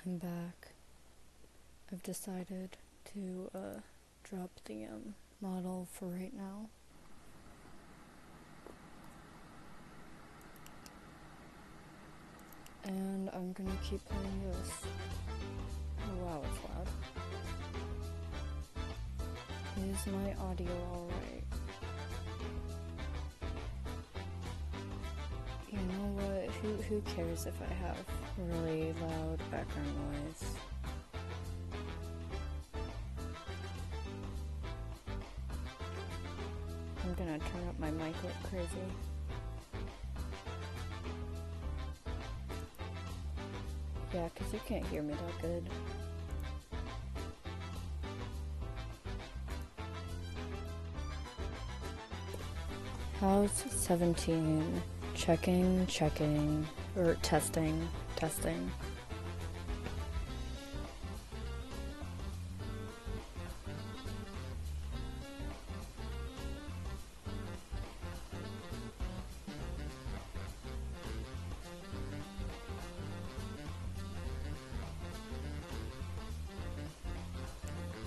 welcome back. I've decided to drop the model for right now. And I'm gonna keep playing this. Oh wow, it's loud. Is my audio alright? You know what? Who cares if I have really loud background noise? I'm gonna turn up my mic like crazy. Yeah, because you can't hear me that good. How's 17? Checking, or testing.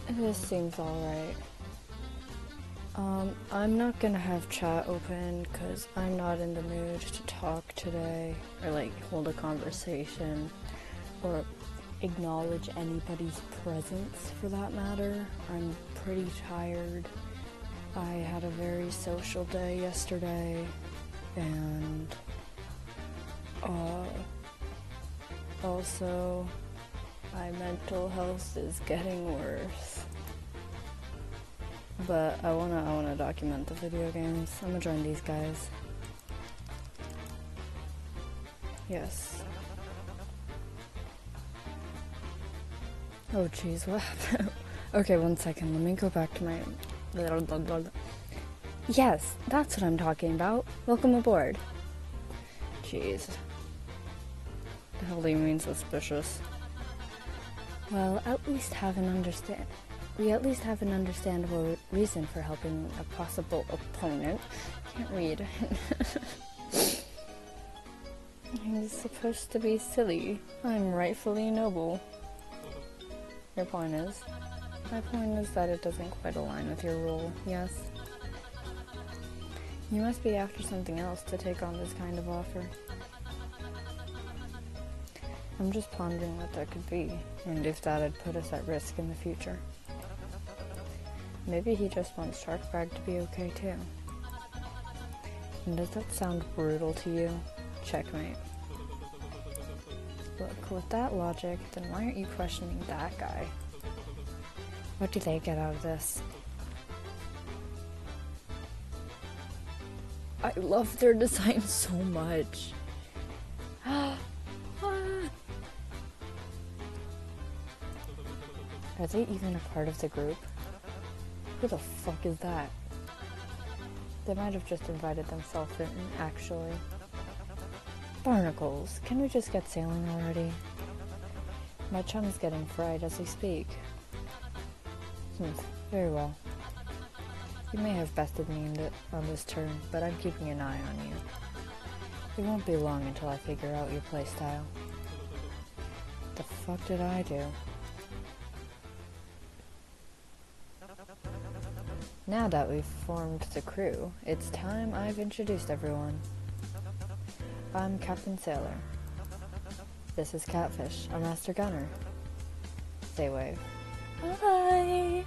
This seems alright. I'm not gonna have chat open because I'm not in the mood to talk today, or like hold a conversation, or acknowledge anybody's presence for that matter. I'm pretty tired. I had a very social day yesterday, and also my mental health is getting worse. But I wanna document the video games. I'm gonna join these guys. Yes. Oh jeez, what happened? Okay, 1 second. Let me go back to my. Yes, that's what I'm talking about. Welcome aboard. Jeez. The hell do you mean suspicious? Well, we at least have an understandable reason for helping a possible opponent. Can't read. He's supposed to be silly. I'm rightfully noble. Your point is? My point is that it doesn't quite align with your role, yes? You must be after something else to take on this kind of offer. I'm just pondering what that could be, and if that'd put us at risk in the future. Maybe he just wants Sharkbag to be okay too. And does that sound brutal to you? Checkmate. Look, with that logic, then why aren't you questioning that guy? What do they get out of this? I love their design so much. Are they even a part of the group? Who the fuck is that? They might have just invited themselves in, actually. Barnacles, can we just get sailing already? My chum's getting fried as we speak. Very well. You may have bested me on this turn, but I'm keeping an eye on you. It won't be long until I figure out your playstyle. The fuck did I do? Now that we've formed the crew, it's time I've introduced everyone. I'm Captain Sailor. This is Catfish, our master gunner. Say wave. Hi!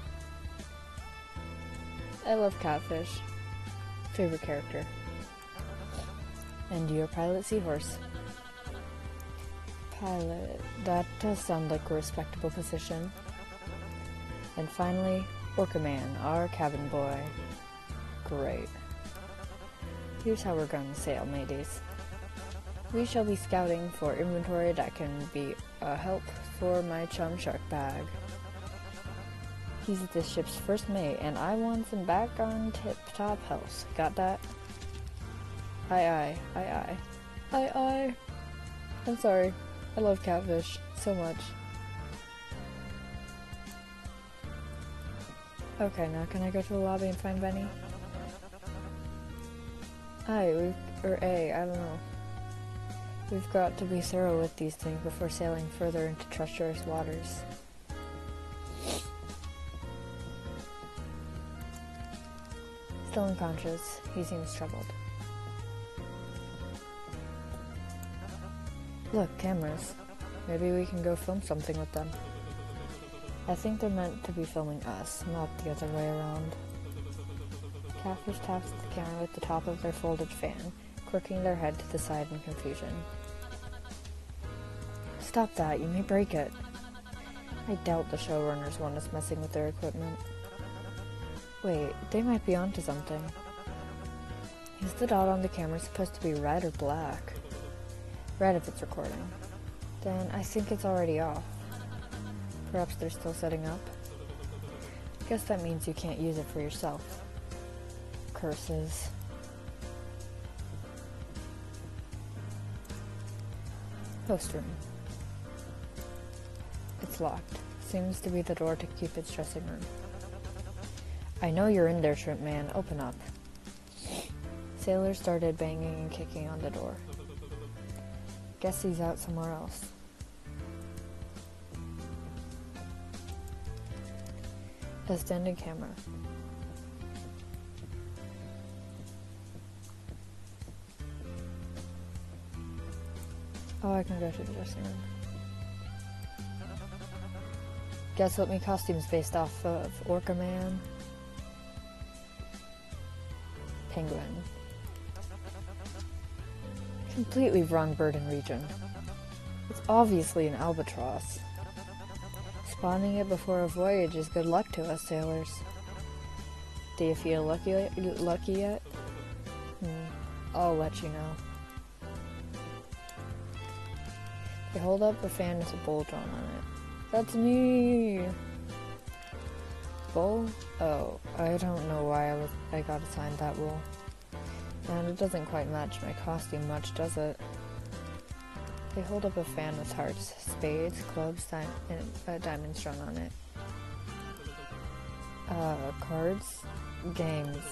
I love Catfish. Favorite character. And your pilot, Seahorse. Pilot. That does sound like a respectable position. And finally, Orca Man, our cabin boy. Great. Here's how we're going to sail, mateys. We shall be scouting for inventory that can be a help for my chum Sharkbag. He's this ship's first mate, and I want him back on tip-top health. Got that? Aye. I'm sorry. I love Catfish so much. Okay, now can I go to the lobby and find Benny? I don't know. We've got to be thorough with these things before sailing further into treacherous waters. Still unconscious, he seems troubled. Look, cameras. Maybe we can go film something with them. I think they're meant to be filming us, not the other way around. Catfish taps the camera with the top of their folded fan, quirking their head to the side in confusion. Stop that, you may break it. I doubt the showrunners want us messing with their equipment. Wait, they might be onto something. Is the dot on the camera supposed to be red or black? Red if it's recording. Then I think it's already off. Perhaps they're still setting up? Guess that means you can't use it for yourself. Curses. Host room. It's locked. Seems to be the door to Cupid's dressing room. I know you're in there, Shrimp Man. Open up. Sailors started banging and kicking on the door. Guess he's out somewhere else. A standing camera. Oh, I can go to the dressing room. Guess what my costume's based off of? Orca Man? Penguin. Completely wrong bird and region. It's obviously an albatross. Spawning it before a voyage is good luck to us sailors. Do you feel lucky yet? I'll let you know. They hold up a fan with a bull drawn on it. That's me! Bull? Oh, I don't know why I got assigned that role. And it doesn't quite match my costume much, does it? They hold up a fan with hearts, spades, clubs, and diamonds drawn on it. Cards? Games.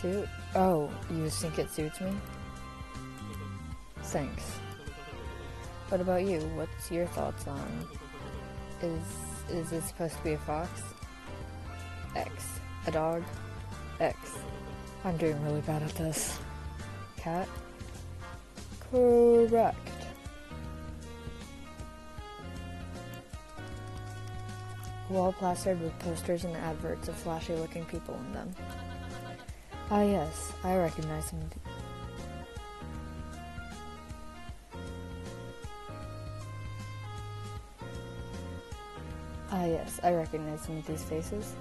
Suit? Oh, you think it suits me? Thanks. What about you? What's your thoughts on... Is it supposed to be a fox? X. A dog? X. I'm doing really bad at this. Cat? Correct. Wall plastered with posters and adverts of flashy-looking people in them. Ah yes, I recognize some... some of these faces.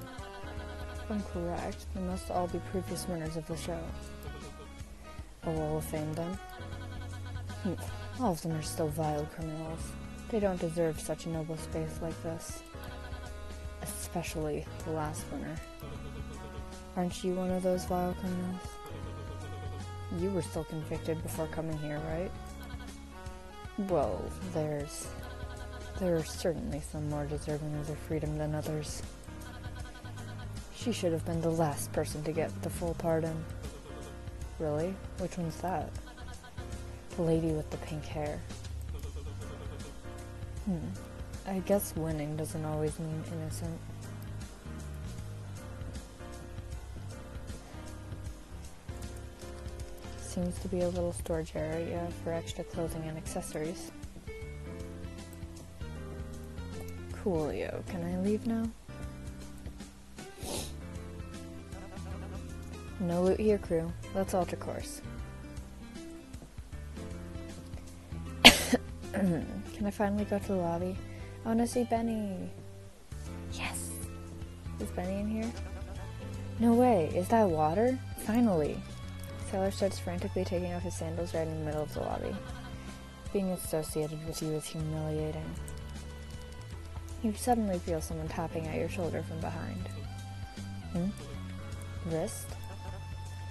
If I'm correct, they must all be previous winners of the show. A wall of fame, then? All of them are still vile criminals. They don't deserve such a noble space like this. Especially the last winner. Aren't you one of those vile criminals? You were still convicted before coming here, right? Well, there are certainly some more deserving of their freedom than others. She should have been the last person to get the full pardon. Really? Which one's that? The lady with the pink hair. I guess winning doesn't always mean innocent. Seems to be a little storage area for extra clothing and accessories. Coolio, can I leave now? No loot here, crew. Let's alter course. Can I finally go to the lobby? I want to see Benny. Yes! Is Benny in here? No way! Is that water? Finally! Sailor starts frantically taking off his sandals right in the middle of the lobby. Being associated with you is humiliating. You suddenly feel someone tapping at your shoulder from behind. Wrist?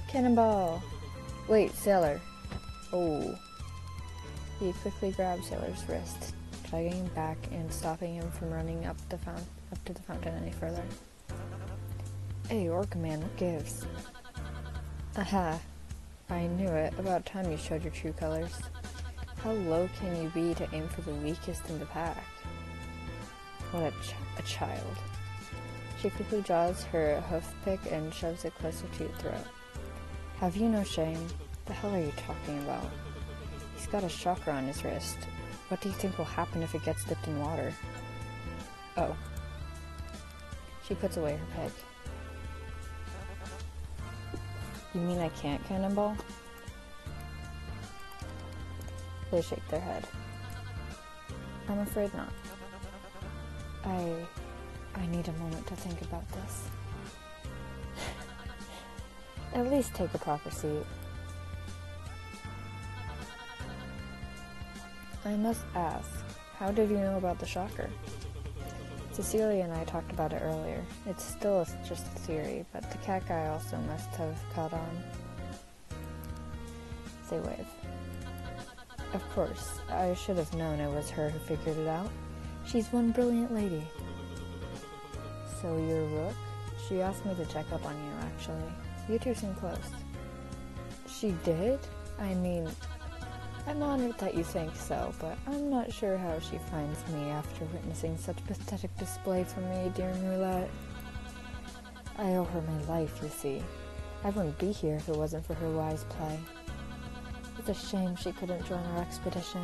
Cannonball! Wait, Sailor. Oh. He quickly grabs Sailor's wrist, dragging him back and stopping him from running up to the fountain any further. Hey, Orca Man, what gives? Aha. I knew it. About time you showed your true colors. How low can you be to aim for the weakest in the pack? What a child. She quickly draws her hoof pick and shoves it closer to your throat. Have you no shame? The hell are you talking about? He's got a shocker on his wrist. What do you think will happen if it gets dipped in water? Oh. She puts away her pick. You mean I can't cannonball? They shake their head. I'm afraid not. I need a moment to think about this. At least take a proper seat. I must ask, how did you know about the shocker? Cecilia and I talked about it earlier. It's still just a theory, but the cat guy also must have caught on. They wave. Of course, I should have known it was her who figured it out. She's one brilliant lady. So you're Rook? She asked me to check up on you, actually. You two seem close. She did? I mean, I'm honored that you think so, but I'm not sure how she finds me after witnessing such pathetic display from me during roulette. I owe her my life, you see. I wouldn't be here if it wasn't for her wise play. It's a shame she couldn't join our expedition,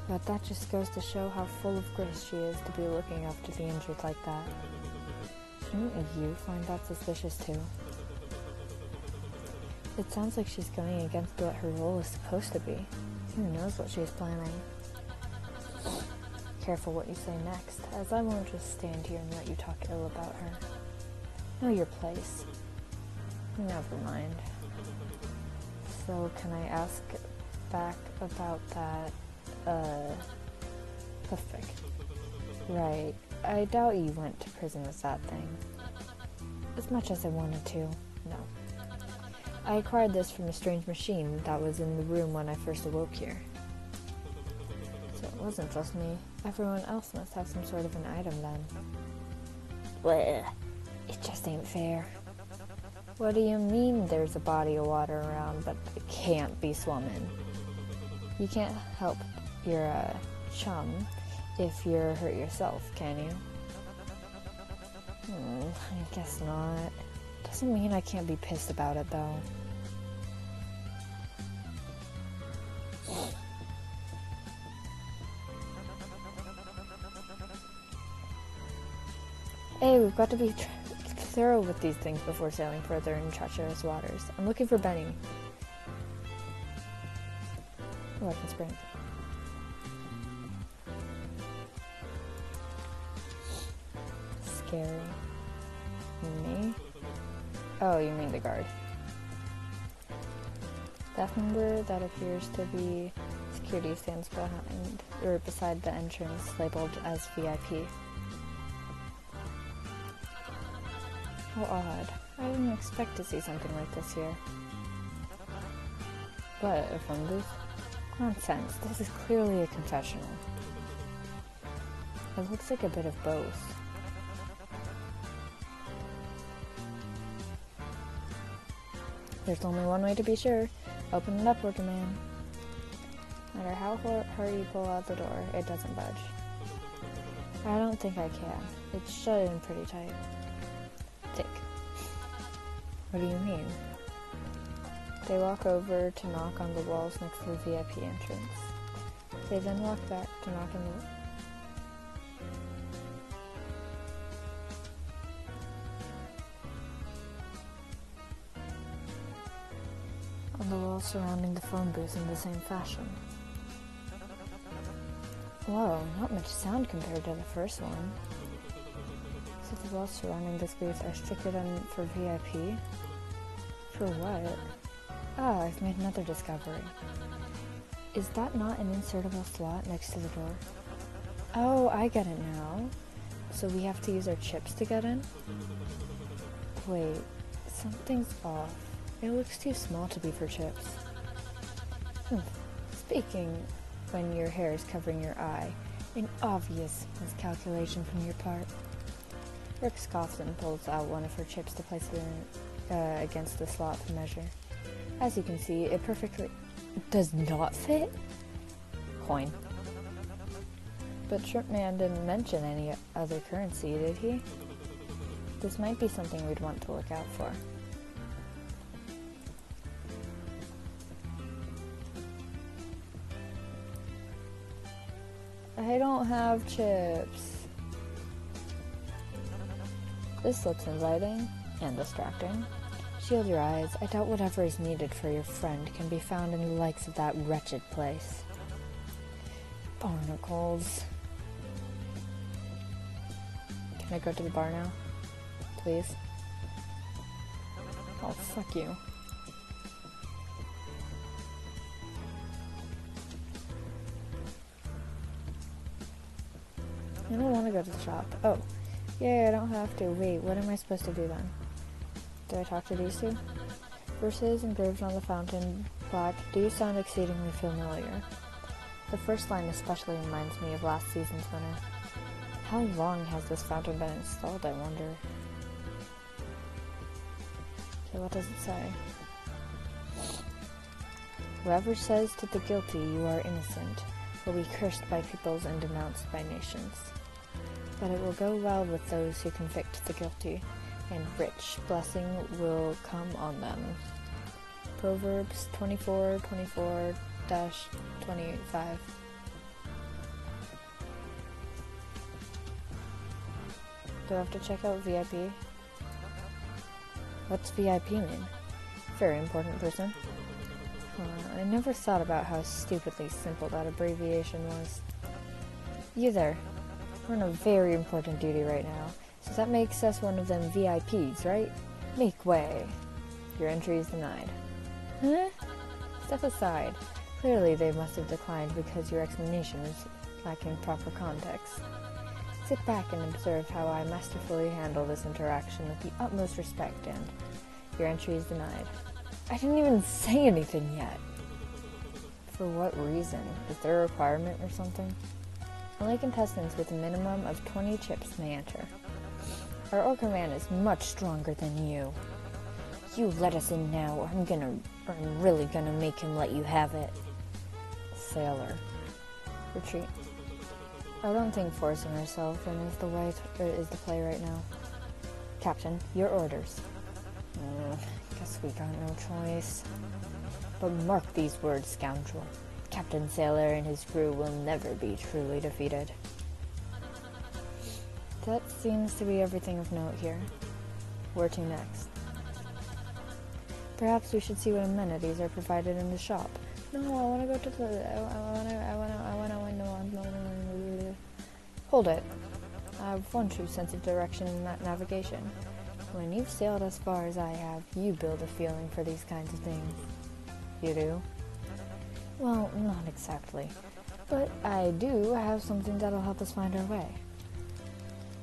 but that just goes to show how full of grace she is to be looking after the injured like that. Shouldn't you find that suspicious too? It sounds like she's going against what her role is supposed to be. Who knows what she's planning? Careful what you say next, as I won't just stand here and let you talk ill about her. Know your place. Never mind. So, can I ask back about that, hoof-pick? Right. I doubt you went to prison with that thing. As much as I wanted to, no. I acquired this from a strange machine that was in the room when I first awoke here. So it wasn't just me. Everyone else must have some sort of an item then. Blech. It just ain't fair. What do you mean there's a body of water around, but it can't be swum in? You can't help your, chum if you're hurt yourself, can you? I guess not. Doesn't mean I can't be pissed about it, though. Hey, we've got to be thorough with these things before sailing further in treacherous waters. I'm looking for Benny. Oh, I can sprint. Scary. Me? Oh, you mean the guard. Staff member that appears to be security stands behind or beside the entrance labeled as VIP. How odd. I didn't expect to see something like this here. What, a phone booth? Nonsense. This is clearly a confessional. It looks like a bit of both. There's only one way to be sure. Open it up, working man. No matter how hard you pull out the door, it doesn't budge. I don't think I can. It's shut in pretty tight. Thick. What do you mean? They walk over to knock on the walls next to the VIP entrance. They then walk back to knock on the walls surrounding the phone booth in the same fashion. Whoa, not much sound compared to the first one. So the walls surrounding this booth are strictly done for VIP? For what? Ah, I've made another discovery. Is that not an insertable slot next to the door? Oh, I get it now. So we have to use our chips to get in? Wait, something's off. It looks too small to be for chips. Speaking when your hair is covering your eye, an obvious miscalculation from your part. Rick scoffs and pulls out one of her chips to place it against the slot to measure. As you can see, it perfectly does not fit. coin. But Shrimpman didn't mention any other currency, did he? This might be something we'd want to look out for. I don't have chips. This looks inviting and distracting. Shield your eyes. I doubt whatever is needed for your friend can be found in the likes of that wretched place. Barnacles. Can I go to the bar now? Please? Oh, fuck you. I don't want to go to the shop. Oh. Yeah, I don't have to. Wait, what am I supposed to do then? Do I talk to these two? Verses engraved on the fountain plaque do sound exceedingly familiar. The first line especially reminds me of last season's winter. How long has this fountain been installed, I wonder? Okay, what does it say? Whoever says to the guilty you are innocent will be cursed by peoples and denounced by nations. But it will go well with those who convict the guilty, and rich blessing will come on them. Proverbs 24:24-25. Do I have to check out VIP? What's VIP mean? Very important person. I never thought about how stupidly simple that abbreviation was. You there. We're on a very important duty right now, so that makes us one of them VIPs, right? Make way. Your entry is denied. Huh? Step aside. Clearly they must have declined because your explanation is lacking proper context. Sit back and observe how I masterfully handle this interaction with the utmost respect, and your entry is denied. I didn't even say anything yet. For what reason? Is there a requirement or something? Only contestants with a minimum of 20 chips may enter. Our Orca man is much stronger than you. You let us in now, or I'm really gonna make him let you have it. Sailor. Retreat. I don't think forcing herself is the play right now. Captain, your orders. Guess we got no choice. But mark these words, scoundrel. Captain Sailor and his crew will never be truly defeated. That seems to be everything of note here. Where to next? Perhaps we should see what amenities are provided in the shop. No, I want to go to the... Hold it. I have one true sense of direction in that navigation. When you've sailed as far as I have, you build a feeling for these kinds of things. You do? Well, not exactly. But I do have something that'll help us find our way.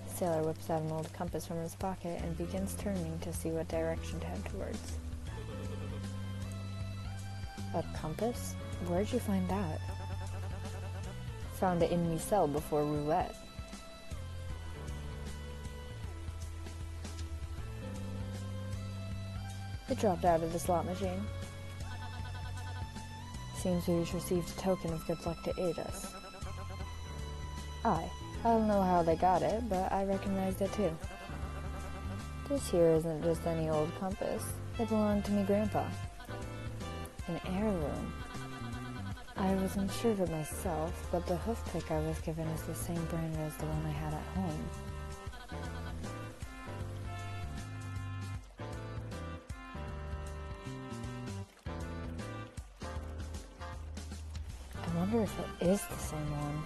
The sailor whips out an old compass from his pocket and begins turning to see what direction to head towards. A compass? Where'd you find that? Found it in me cell before roulette. It dropped out of the slot machine. Seems we've received a token of good luck to aid us. I don't know how they got it, but I recognized it too. This here isn't just any old compass. It belonged to me grandpa. An heirloom. I wasn't sure of it myself, but the hoof pick I was given is the same brand as the one I had at home. I wonder if it is the same one.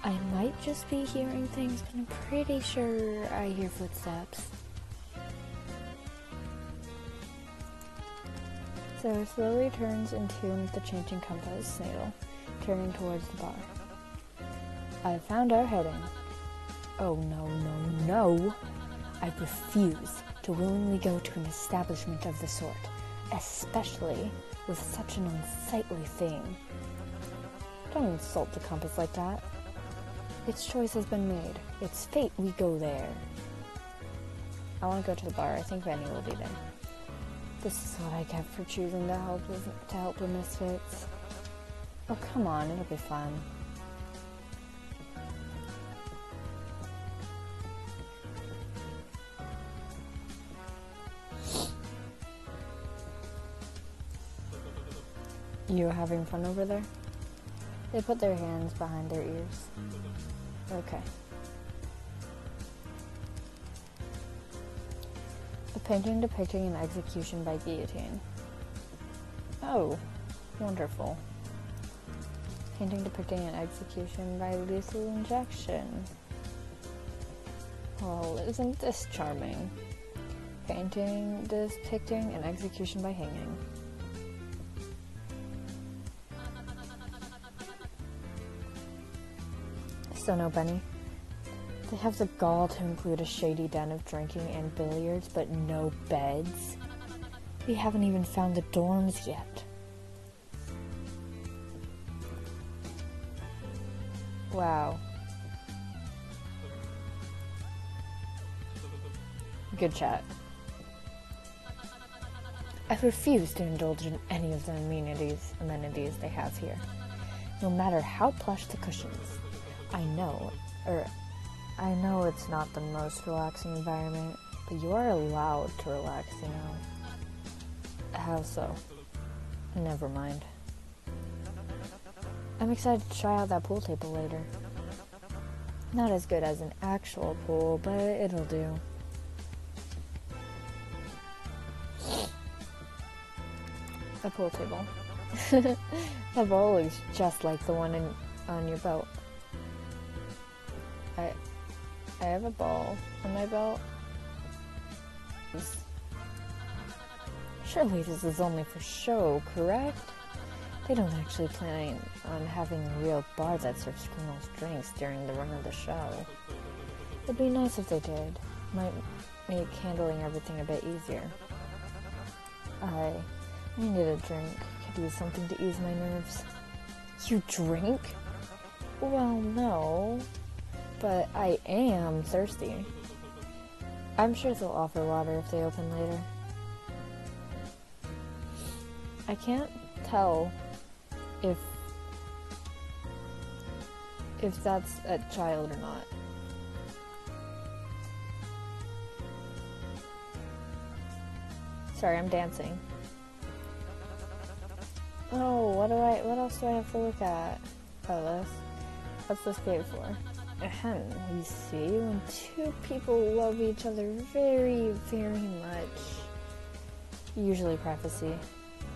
I might just be hearing things, but I'm pretty sure I hear footsteps. Sarah slowly turns in tune with the changing compass needle, turning towards the bar. I found our heading. Oh no, no, no! I refuse to willingly go to an establishment of the sort. especially with such an unsightly thing. Don't insult the compass like that. Its choice has been made. It's fate we go there. I want to go to the bar. I think Vanny will be there. This is what I get for choosing to help the misfits. Oh, come on. It'll be fun. You having fun over there? They put their hands behind their ears. Okay. A painting depicting an execution by guillotine. Oh, wonderful. Painting depicting an execution by lethal injection. Well, isn't this charming? Painting depicting an execution by hanging. So no, Benny. They have the gall to include a shady den of drinking and billiards, but no beds. We haven't even found the dorms yet. Wow. Good chat. I refuse to indulge in any of the amenities they have here. No matter how plush the cushions. I know it's not the most relaxing environment, but you are allowed to relax, you know. How so? Never mind. I'm excited to try out that pool table later. Not as good as an actual pool, but it'll do. A pool table. That ball looks just like the one on your belt. I have a ball on my belt. Surely this is only for show, correct? They don't actually plan on having a real bar that serves criminals drinks during the run of the show. It'd be nice if they did. Might make handling everything a bit easier. I needed a drink. Could use something to ease my nerves. You drink? Well, no. But I am thirsty. I'm sure they'll offer water if they open later. I can't tell if that's a child or not. Sorry, I'm dancing. Oh, what else do I have to look at? Oh, what's this gate for? You see, when two people love each other very, very much, usually privacy.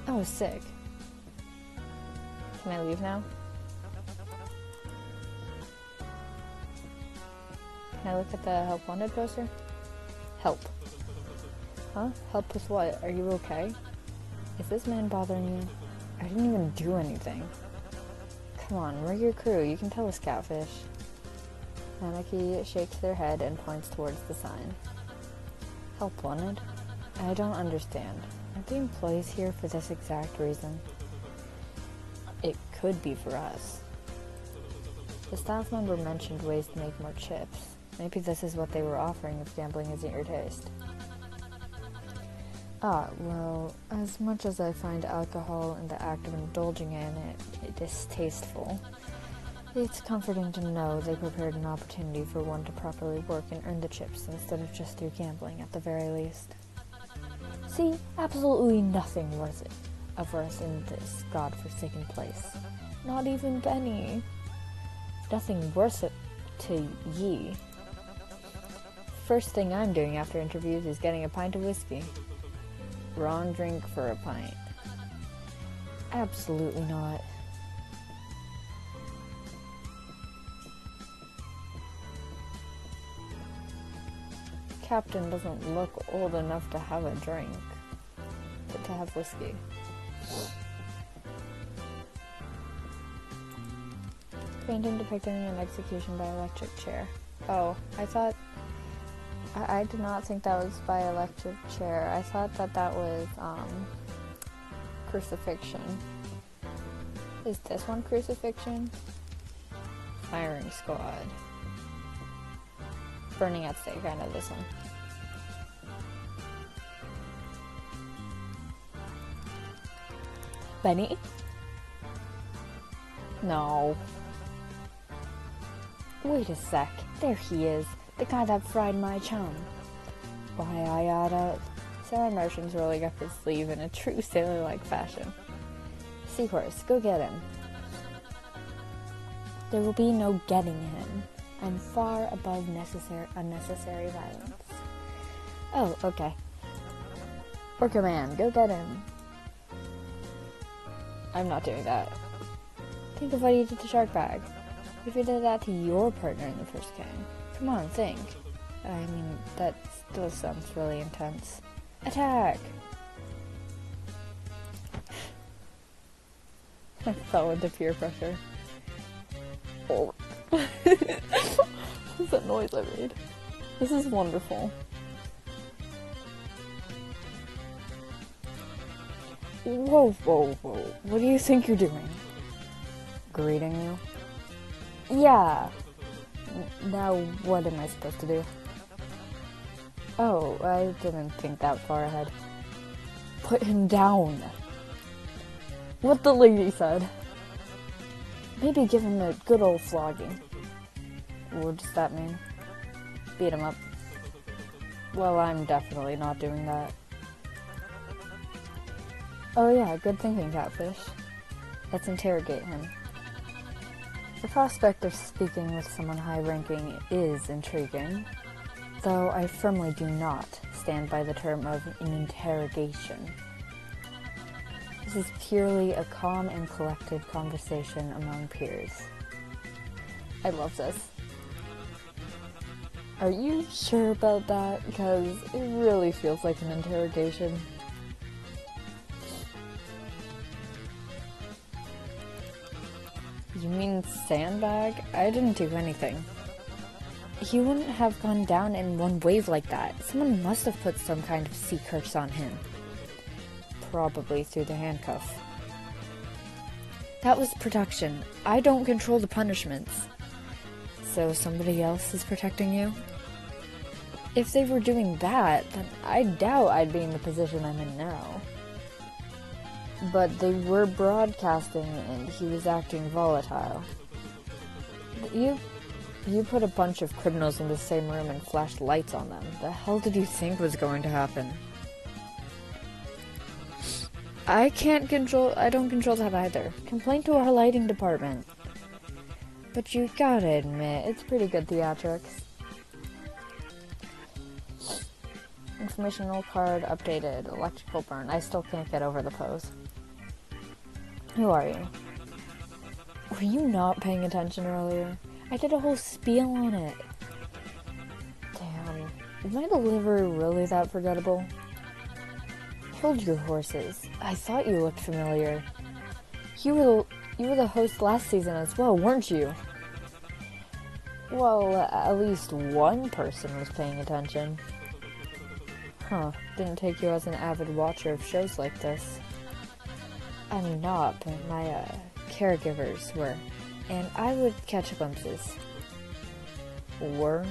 Oh, sick. Can I leave now? Can I look at the help wanted poster? Help. Huh? Help with what? Are you okay? Is this man bothering you? I didn't even do anything. Come on, we're your crew. You can tell us, catfish. Anarchy shakes their head and points towards the sign. Help wanted? I don't understand. Aren't the employees here for this exact reason? It could be for us. The staff member mentioned ways to make more chips. Maybe this is what they were offering if gambling isn't your taste. Well, as much as I find alcohol and the act of indulging in it distasteful, it's comforting to know they prepared an opportunity for one to properly work and earn the chips instead of just through gambling at the very least. See, absolutely nothing worth in this godforsaken place. Not even Benny. Nothing worth it to ye. First thing I'm doing after interviews is getting a pint of whiskey. Wrong drink for a pint. Absolutely not. Captain doesn't look old enough to have a drink, but to have whiskey. Painting depicting an execution by electric chair. Oh, I did not think that was by electric chair. I thought that was, Crucifixion. Is this one crucifixion? Firing squad. Burning at stake, I know this one. Benny? No. Wait a sec. There he is. The guy that fried my chum. Why, I oughta... Sarah Merchant's rolling up his sleeve in a true sailor-like fashion. Seahorse, go get him. There will be no getting him. I'm far above unnecessary violence. Oh, okay. Orca man, go get him. I'm not doing that. Think of what you did to Shark Bag. If you did that to your partner in the first game. Come on, think. I mean, that still sounds really intense. Attack! I fell into peer pressure. Oh. What's that noise I made? This is wonderful. Whoa, whoa, whoa. What do you think you're doing? Greeting you? Yeah. Now, what am I supposed to do? Oh, I didn't think that far ahead. Put him down. What the lady said. Maybe give him a good old flogging. What does that mean? Beat him up. Well, I'm definitely not doing that. Oh yeah, good thinking, Catfish. Let's interrogate him. The prospect of speaking with someone high-ranking is intriguing, though I firmly do not stand by the term of an interrogation. This is purely a calm and collected conversation among peers. I love this. Are you sure about that? Because it really feels like an interrogation. You mean sandbag? I didn't do anything. He wouldn't have gone down in one wave like that. Someone must have put some kind of sea curse on him. Probably through the handcuff. That was protection. I don't control the punishments. So somebody else is protecting you? If they were doing that, then I doubt I'd be in the position I'm in now. But they were broadcasting and he was acting volatile. You put a bunch of criminals in the same room and flashed lights on them. The hell did you think was going to happen? I don't control that either. Complain to our lighting department. But you gotta admit, it's pretty good theatrics. Informational card updated. Electrical burn. I still can't get over the pose. Who are you? Were you not paying attention earlier? I did a whole spiel on it. Damn. Is my delivery really that forgettable? Hold your horses. I thought you looked familiar. You were the host last season as well, weren't you? Well, at least one person was paying attention. Huh. Didn't take you as an avid watcher of shows like this. I'm not, but my caregivers were, and I would catch glimpses. Or?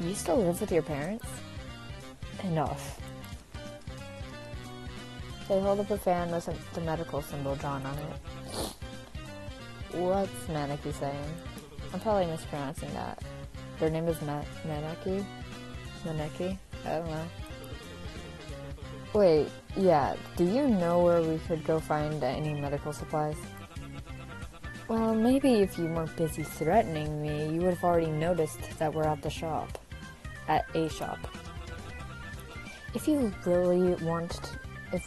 You still live with your parents? Enough. They hold up a fan with the medical symbol drawn on it. What's Maneki saying? I'm probably mispronouncing that. Their name is Maneki? Maneki? I don't know. Wait, yeah, do you know where we could go find any medical supplies? Well, maybe if you weren't busy threatening me, you would have already noticed that we're at the shop. At a shop. If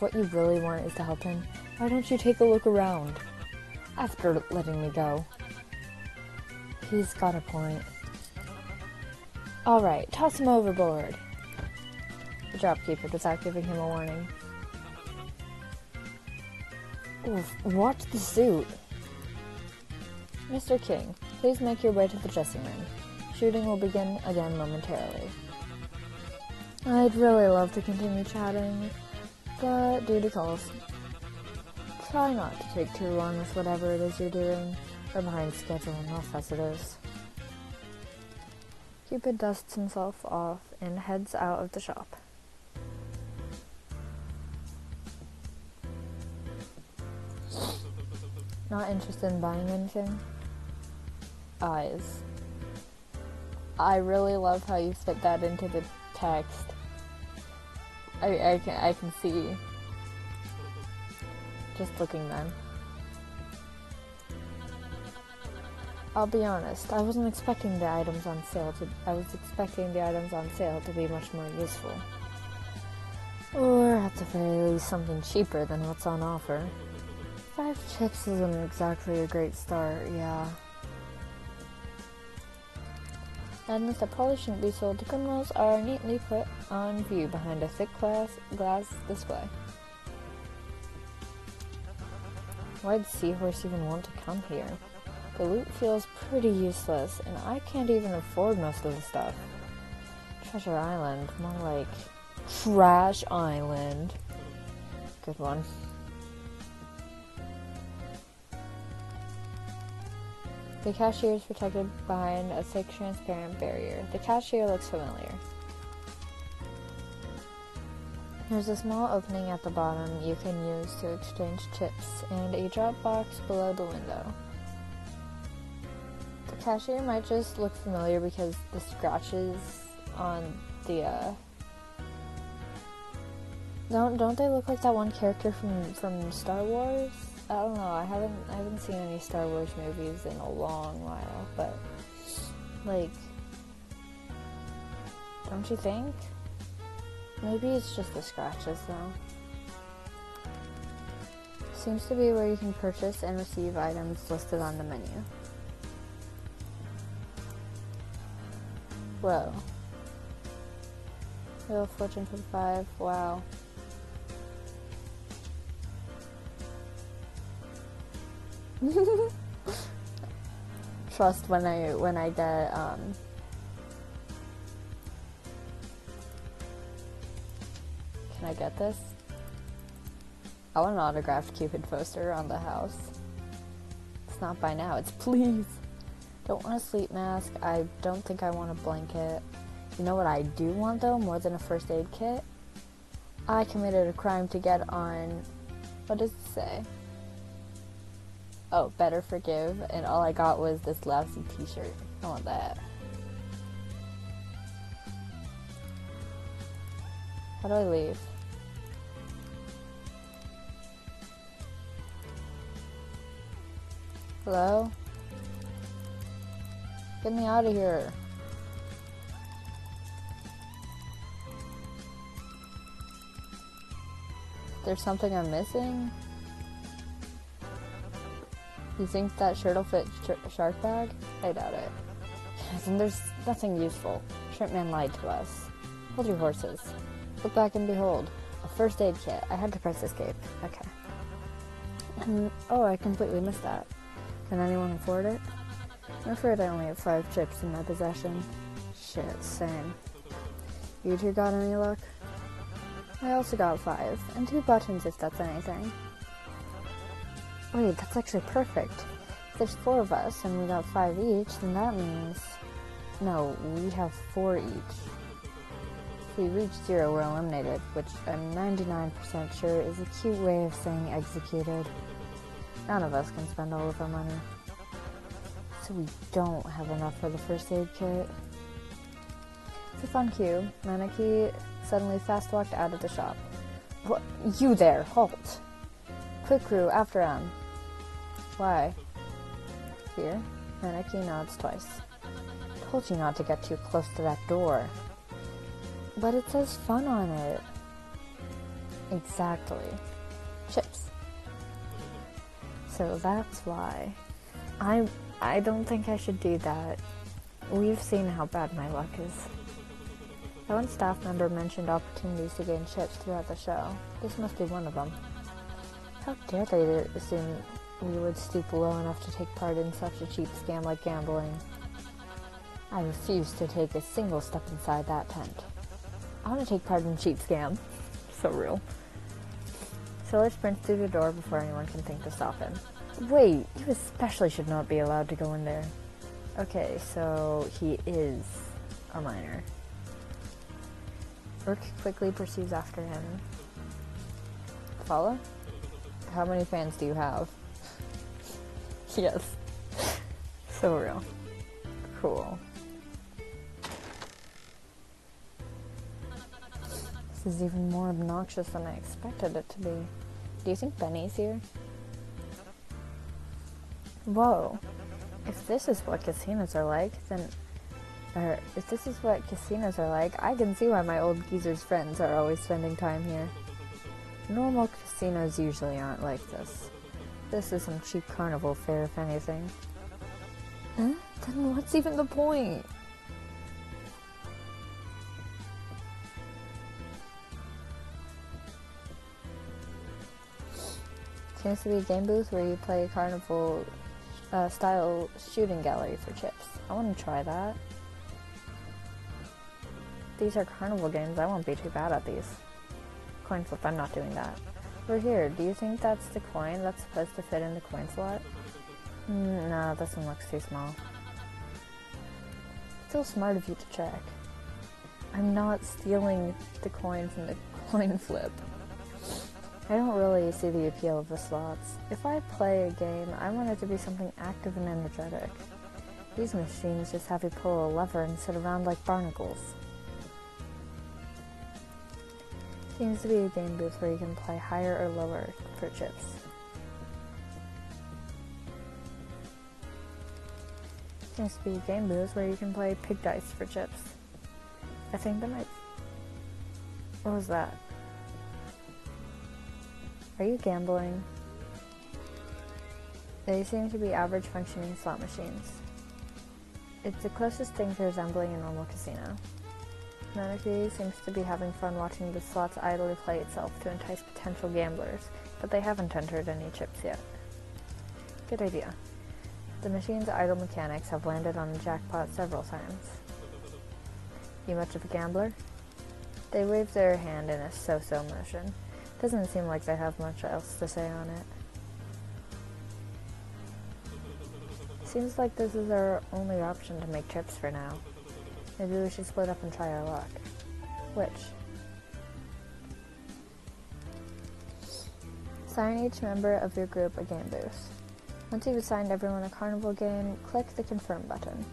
what you really want is to help him, why don't you take a look around? After letting me go. He's got a point. Alright, toss him overboard. The shopkeeper without giving him a warning. Oof, watch the suit. Mr. King, please make your way to the dressing room. Shooting will begin again momentarily. I'd really love to continue chatting. but duty calls. Try not to take too long with whatever it is you're doing. We're behind schedule enough as it is. Cupid dusts himself off and heads out of the shop. Not interested in buying anything? Eyes. I really love how you fit that into the text. I can see. Just looking then. I'll be honest, I wasn't expecting the items on sale to be much more useful. Or at the very least something cheaper than what's on offer. 5 chips isn't exactly a great start, yeah. Items that probably shouldn't be sold to criminals are neatly put on view behind a thick glass display. Why'd Seahorse even want to come here? The loot feels pretty useless, and I can't even afford most of the stuff. Treasure Island, more like Trash Island. Good one. The cashier is protected behind a thick, transparent barrier. The cashier looks familiar. There's a small opening at the bottom you can use to exchange chips, and a drop box below the window. The cashier might just look familiar because the scratches on the, Don't they look like that one character from Star Wars? I don't know, I haven't seen any Star Wars movies in a long while, but, like, don't you think? Maybe it's just the scratches, though. Seems to be where you can purchase and receive items listed on the menu. Whoa. Wheel of Fortune 55, wow. Trust when I get can I get this? I want an autographed Cupid poster on the house. It's not by now, it's please. Don't want a sleep mask. I don't think I want a blanket. You know what I do want though, more than a first aid kit? I committed a crime to get on, what does it say? Oh, better forgive, and all I got was this lousy t-shirt. I want that. How do I leave? Hello? Get me out of here. There's something I'm missing? You think that shirt will fit shark bag? I doubt it. And there's nothing useful. Shrimpman lied to us. Hold your horses. Look back and behold. A first aid kit. I had to press escape. Okay. Oh, I completely missed that. Can anyone afford it? I'm afraid I only have 5 chips in my possession. Shit, same. You two got any luck? I also got 5, and 2 buttons if that's anything. Wait, that's actually perfect. If there's 4 of us and we got 5 each, then that means... No, we have 4 each. If we reach 0, we're eliminated, which I'm 99% sure is a cute way of saying executed. None of us can spend all of our money. So we don't have enough for the first aid kit. It's a fun cue. Maneki suddenly fast-walked out of the shop. What? You there! Halt! Quick crew, after him. Why? Here, Maneki nods twice. Told you not to get too close to that door. But it says fun on it. Exactly. Chips. So that's why. I don't think I should do that. We've seen how bad my luck is. That one staff member mentioned opportunities to gain chips throughout the show. This must be one of them. How dare they assume we would stoop low enough to take part in such a cheap scam like gambling? I refuse to take a single step inside that tent. I want to take part in a cheap scam. So real. Solar sprints through the door before anyone can think to stop him. Wait, you especially should not be allowed to go in there. Okay, so he is a minor. Urk quickly pursues after him. Follow? How many fans do you have? Yes. So real. Cool. This is even more obnoxious than I expected it to be. Do you think Benny's here? Whoa. If this is what casinos are like, if this is what casinos are like, I can see why my old geezer's friends are always spending time here. Normal casinos usually aren't like this. This is some cheap carnival fare, if anything. Huh? Then what's even the point? Seems to be a game booth where you play a carnival style shooting gallery for chips. I want to try that. These are carnival games. I won't be too bad at these. Coin flip, I'm not doing that. We're here. Do you think that's the coin that's supposed to fit in the coin slot? No, this one looks too small. Still smart of you to check. I'm not stealing the coin from the coin flip. I don't really see the appeal of the slots. If I play a game, I want it to be something active and energetic. These machines just have you pull a lever and sit around like barnacles. Seems to be a game booth where you can play higher or lower for chips. Seems to be a game booth where you can play pig dice for chips. I think that might... What was that? Are you gambling? They seem to be average functioning slot machines. It's the closest thing to resembling a normal casino. Manaki seems to be having fun watching the slots idly play itself to entice potential gamblers, but they haven't entered any chips yet. Good idea. The machine's idle mechanics have landed on the jackpot several times. You much of a gambler? They wave their hand in a so-so motion. Doesn't seem like they have much else to say on it. Seems like this is our only option to make chips for now. Maybe we should split up and try our luck. Which? Assign each member of your group a game booth. Once you've assigned everyone a carnival game, click the confirm button.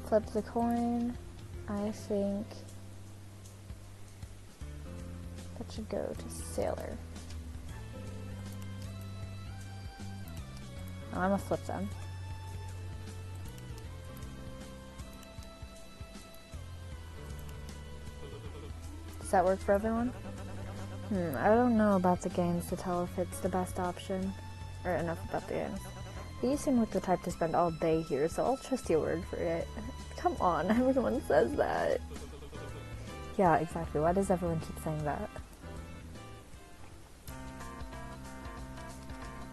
Flip the coin. I think that should go to Sailor. Oh, I'm gonna flip them. Does that work for everyone? I don't know about the games to tell if it's the best option. Or enough about the games. You seem like the type to spend all day here, so I'll trust your word for it. Come on, everyone says that. Yeah, exactly. Why does everyone keep saying that?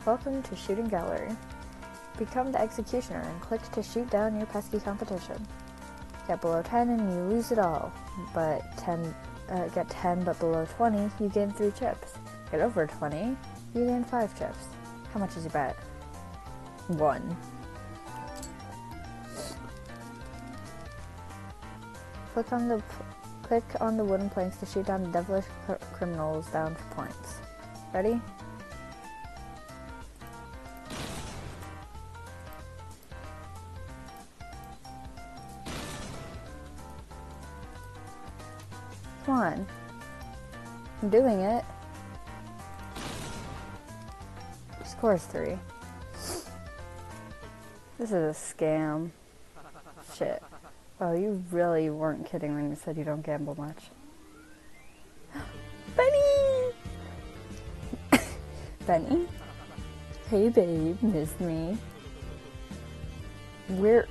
Welcome to Shooting Gallery. Become the executioner and click to shoot down your pesky competition. Get below 10 and you lose it all. But get 10 but below 20, you gain 3 chips. Get over 20, you gain 5 chips. How much is your bet? 1. Click on the wooden planks to shoot down the devilish criminals down for points. Ready? Come on. I'm doing it. Score is 3. This is a scam. Shit. Oh, you really weren't kidding when you said you don't gamble much. Benny! Benny? Hey babe, missed me? When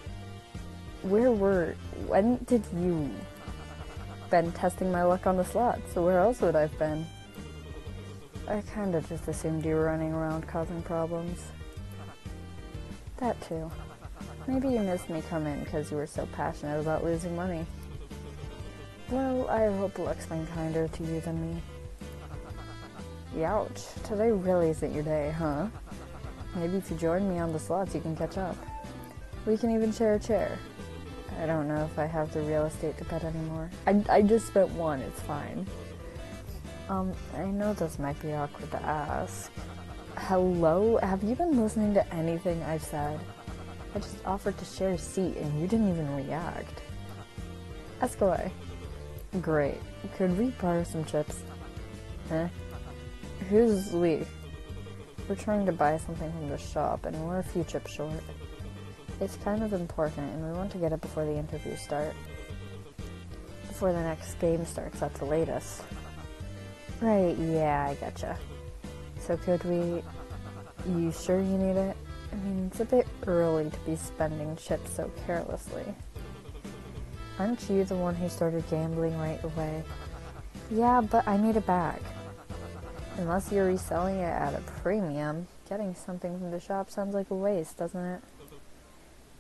did you? Been testing my luck on the slots, so where else would I have been? I kinda just assumed you were running around causing problems. That too. Maybe you missed me come in because you were so passionate about losing money. Well, I hope luck's been kinder to you than me. Youch, today really isn't your day, huh? Maybe if you join me on the slots, you can catch up. We can even share a chair. I don't know if I have the real estate to pet anymore. I just spent one, it's fine. I know this might be awkward to ask. Hello? Have you been listening to anything I've said? I just offered to share a seat and you didn't even react. Ask away. Great. Could we borrow some chips? Who's we? We're trying to buy something from the shop and we're a few chips short. It's kind of important and we want to get it before the interviews start. Before the next game starts at the latest. Right, yeah, I gotcha. So could we... You sure you need it? I mean, it's a bit early to be spending chips so carelessly. Aren't you the one who started gambling right away? Yeah, but I need it back. Unless you're reselling it at a premium, getting something from the shop sounds like a waste, doesn't it?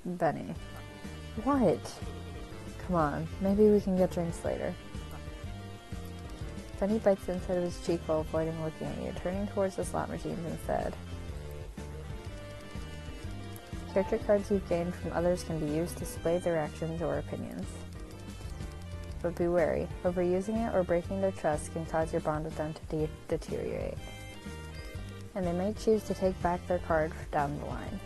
Benny. What? Come on, maybe we can get drinks later. Benny bites the inside of his cheek while avoiding looking at you, turning towards the slot machines instead. Character cards you've gained from others can be used to sway their actions or opinions. But be wary, overusing it or breaking their trust can cause your bond with them to deteriorate. And they may choose to take back their card down the line.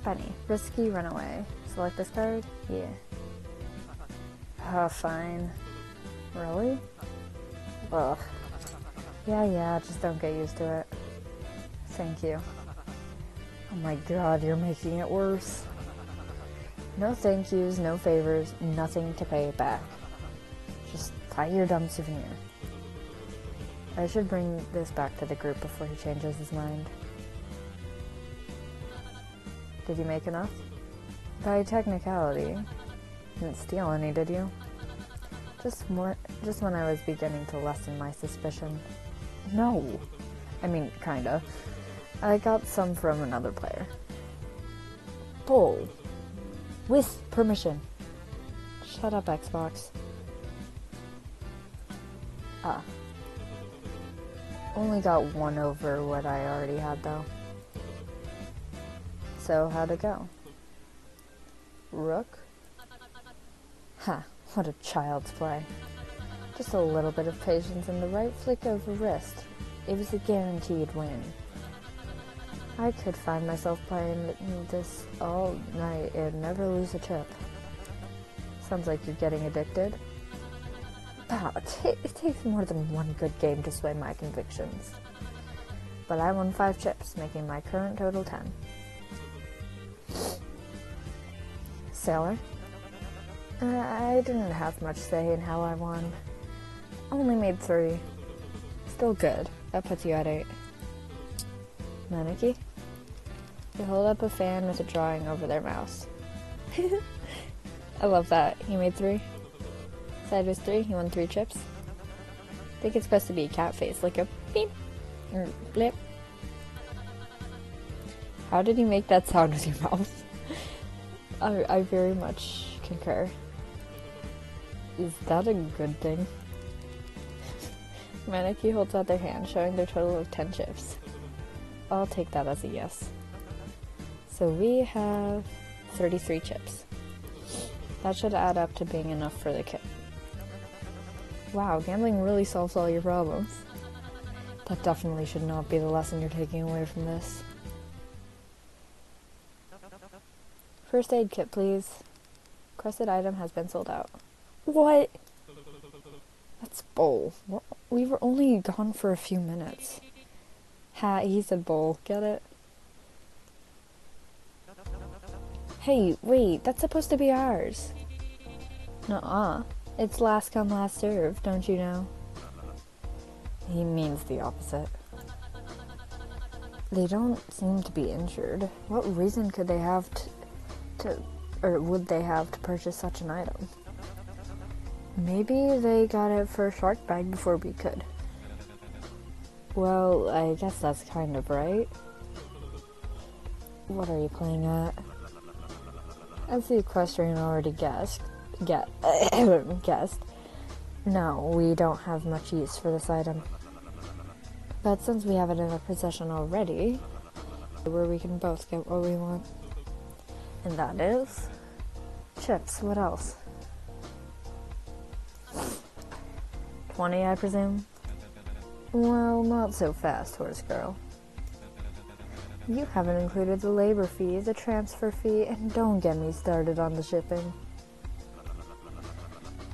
Benny, risky runaway. Select this card? Yeah. Oh, fine. Really? Ugh. Yeah, just don't get used to it. Thank you. Oh my god, you're making it worse. No thank yous, no favors, nothing to pay it back. Just buy your dumb souvenir. I should bring this back to the group before he changes his mind. Did you make enough? By technicality. Didn't steal any, did you? Just when I was beginning to lessen my suspicion. No. I mean, kinda. I got some from another player. Bull. With permission. Shut up, Xbox. Only got one over what I already had, though. So, how'd it go? Rook? Ha, what a child's play. Just a little bit of patience and the right flick of a wrist. It was a guaranteed win. I could find myself playing this all night and never lose a chip. Sounds like you're getting addicted. Wow, it takes more than one good game to sway my convictions. But I won 5 chips, making my current total 10. Sailor? I didn't have much say in how I won. Only made 3. Still good. That puts you at 8. Maneki? They hold up a fan with a drawing over their mouse. I love that. He made 3. Sideways 3, he won 3 chips. I think it's supposed to be a cat face, like a beep or blip. How did he make that sound with your mouth? I very much concur. Is that a good thing? Maneki holds out their hand, showing their total of 10 chips. I'll take that as a yes. So we have 33 chips. That should add up to being enough for the kit. Wow, gambling really solves all your problems. That definitely should not be the lesson you're taking away from this. First aid kit, please. Requested item has been sold out. What? That's bull. We were only gone for a few minutes. Ha, he said bull. Get it? Hey, wait, that's supposed to be ours. Nuh-uh. It's last come, last serve, don't you know? He means the opposite. They don't seem to be injured. What reason could they have or would they have to purchase such an item? Maybe they got it for a shark bag before we could. Well, I guess that's kind of right. What are you playing at? As the equestrian already guessed, no, we don't have much use for this item. But since we have it in our possession already, where we can both get what we want. And that is chips. What else? 20, I presume? Well, not so fast, horse girl. You haven't included the labor fee, the transfer fee, and don't get me started on the shipping.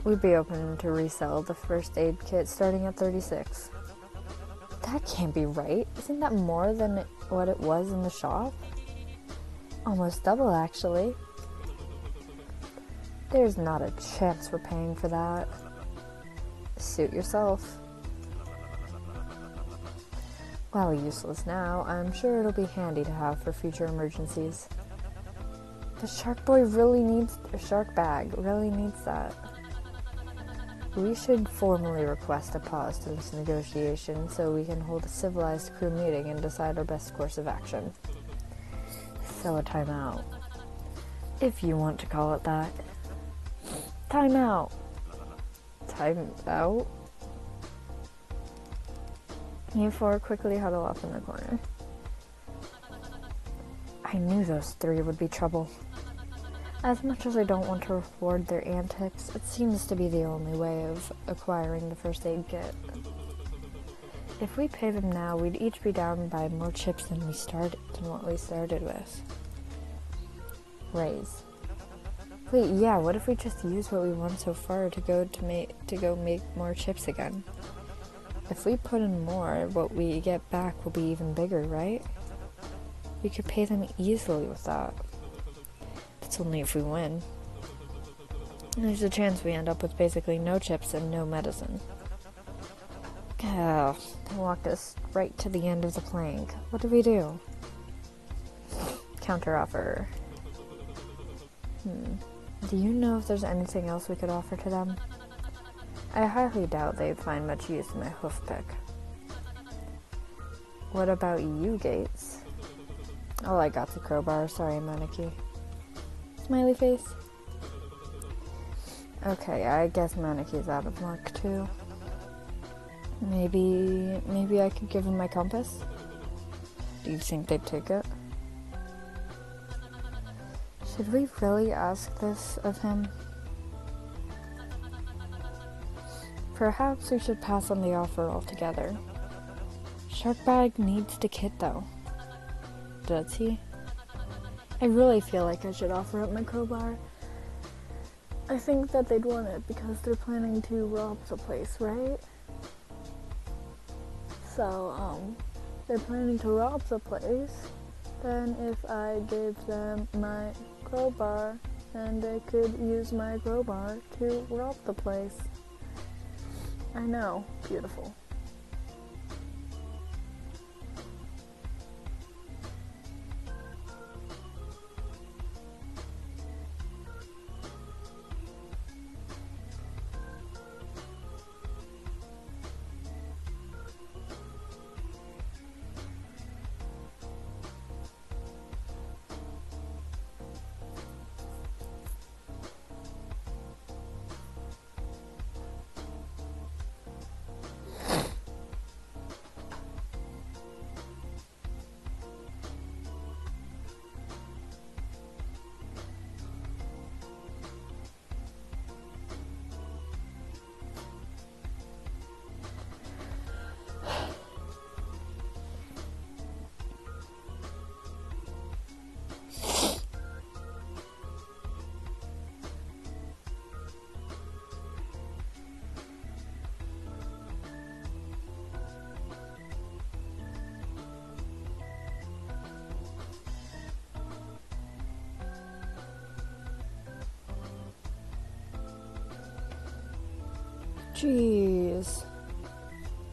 We'd be open to resell the first aid kit starting at 36. That can't be right. Isn't that more than what it was in the shop? Almost double, actually. There's not a chance we're paying for that. Suit yourself. While useless now, I'm sure it'll be handy to have for future emergencies. The shark bag really needs that. We should formally request a pause to this negotiation so we can hold a civilized crew meeting and decide our best course of action. So a timeout. If you want to call it that. Timeout. Timeout? You four quickly huddle up in the corner. I knew those three would be trouble. As much as I don't want to reward their antics, it seems to be the only way of acquiring the first aid kit. If we pay them now, we'd each be down by more chips than what we started with. Raise. Wait, yeah, what if we just use what we won so far to go make more chips again? If we put in more, what we get back will be even bigger, right? We could pay them easily with that. That's only if we win. There's a chance we end up with basically no chips and no medicine. They walked us right to the end of the plank. What do we do? Counteroffer. Do you know if there's anything else we could offer to them? I highly doubt they'd find much use in my hoof pick. What about you, Gates? Oh, I got the crowbar. Sorry, Maneki. Smiley face. Okay, I guess Maneki's out of luck too. Maybe I could give him my compass? Do you think they'd take it? Should we really ask this of him? Perhaps we should pass on the offer altogether. Sharkbag needs the kit though. Does he? I really feel like I should offer up my crowbar. I think that they'd want it because they're planning to rob the place, right? So, they're planning to rob the place. Then if I gave them my crowbar, then they could use my crowbar to rob the place. I know. Beautiful. Jeez.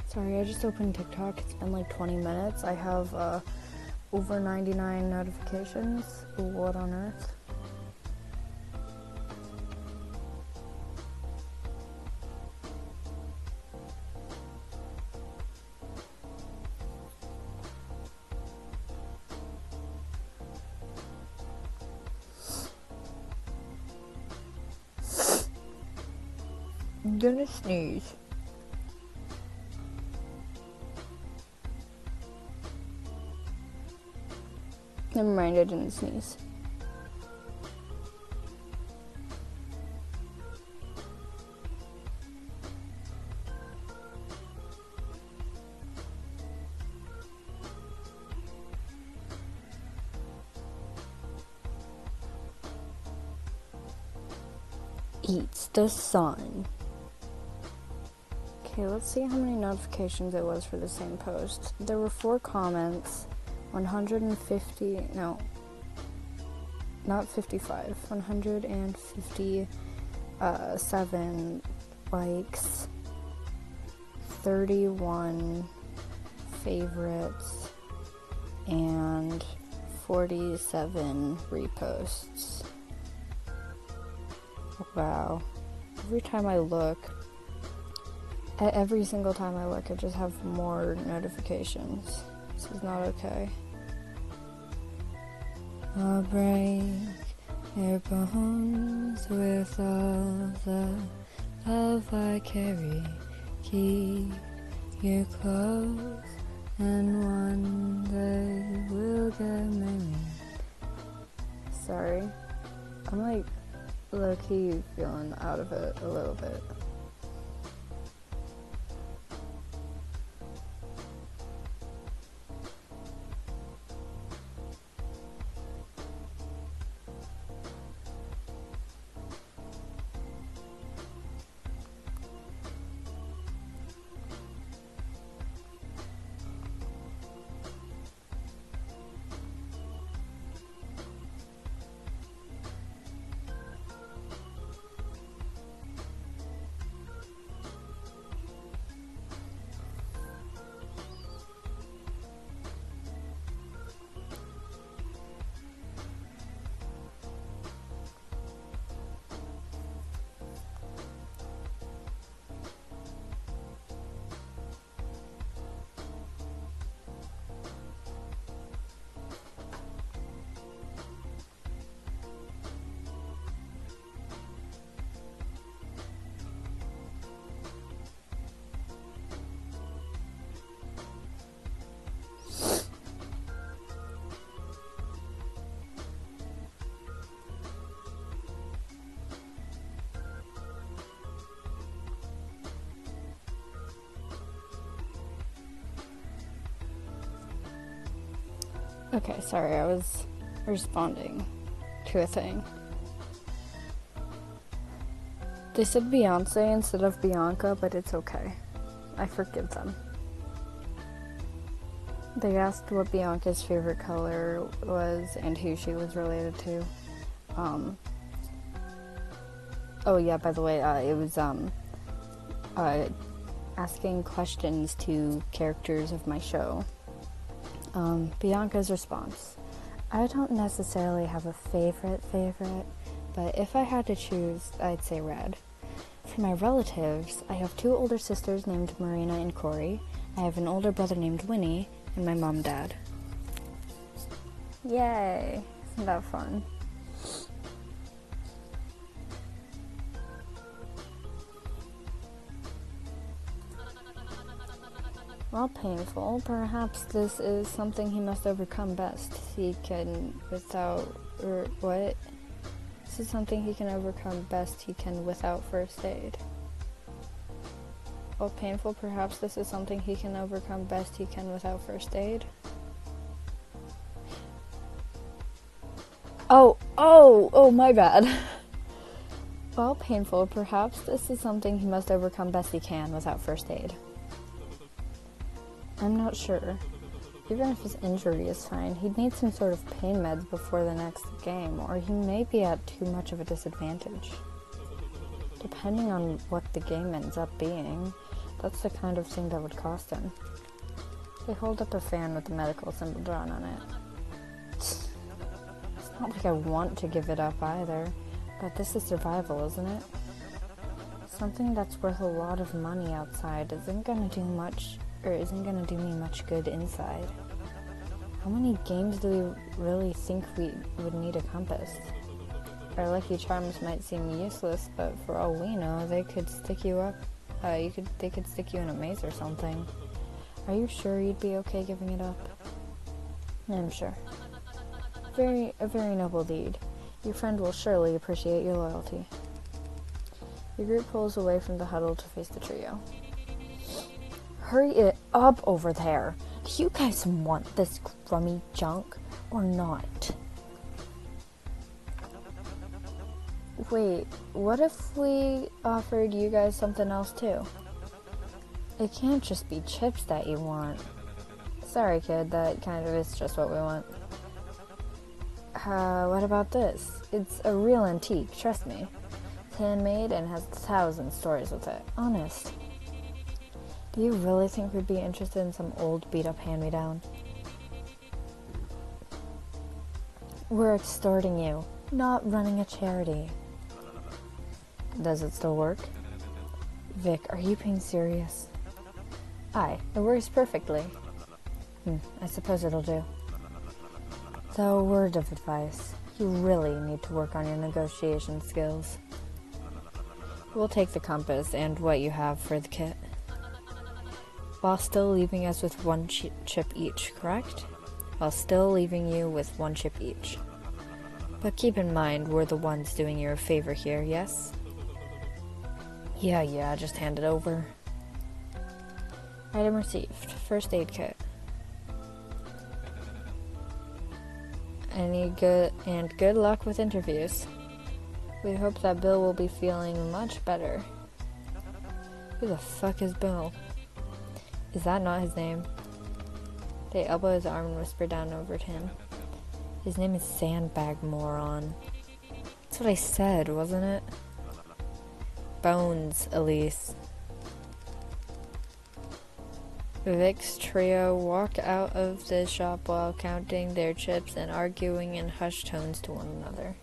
Sorry, I just opened TikTok. It's been like 20 minutes. I have over 99 notifications. What on earth? I'm gonna sneeze. Never mind, I didn't sneeze. Eats the sun. Okay, let's see how many notifications it was for the same post. There were 4 comments, 150, no, not 55, 157 likes, 31 favorites, and 47 reposts. Wow. Every single time I look, I just have more notifications. This is not okay. I'll break your bones with all the love I carry. Keep you close, and one day we'll get married. Sorry. I'm like low-key feeling out of it a little bit. Okay, sorry, I was responding to a thing. They said Beyonce instead of Bianca, but it's okay. I forgive them. They asked what Bianca's favorite color was and who she was related to. Oh yeah, by the way, it was asking questions to characters of my show. Bianca's response. I don't necessarily have a favorite, but if I had to choose, I'd say red. For my relatives, I have 2 older sisters named Marina and Corey. I have an older brother named Winnie, and my mom and dad. Yay! Isn't that fun? While painful, perhaps this is something he must overcome best. This is something he can overcome best he can without first aid. While painful, perhaps this is something he can overcome best he can without first aid. Oh, my bad. While painful, perhaps this is something he must overcome best he can without first aid. I'm not sure. Even if his injury is fine, he'd need some sort of pain meds before the next game, or he may be at too much of a disadvantage. Depending on what the game ends up being, that's the kind of thing that would cost him. They hold up a fan with the medical symbol drawn on it. It's not like I want to give it up either, but this is survival, isn't it? Something that's worth a lot of money outside isn't gonna do me much good inside. How many games do we really think we would need a compass? Our lucky charms might seem useless, but for all we know, they could stick you up. They could stick you in a maze or something. Are you sure you'd be okay giving it up? I'm sure. A very noble deed. Your friend will surely appreciate your loyalty. Your group pulls away from the huddle to face the trio. Hurry it up over there. Do you guys want this crummy junk or not? Wait, what if we offered you guys something else too? It can't just be chips that you want. Sorry, kid, that kind of is just what we want. What about this? It's a real antique, trust me. It's handmade and has 1,000 stories with it. Honest. Do you really think we'd be interested in some old beat-up hand-me-down? We're extorting you, not running a charity. Does it still work? Vic, are you being serious? Aye, it works perfectly. I suppose it'll do. So, a word of advice. You really need to work on your negotiation skills. We'll take the compass and what you have for the kit. While still leaving us with one chip each, correct? While still leaving you with one chip each. But keep in mind, we're the ones doing you a favor here, yes? Yeah, just hand it over. Item received. First aid kit. Good luck with interviews. We hope that Bill will be feeling much better. Who the fuck is Bill? Is that not his name? They elbow his arm and whisper down over to him. His name is Sandbag, moron. That's what I said, wasn't it? Bones, Elise. Vic's trio walk out of the shop while counting their chips and arguing in hushed tones to one another.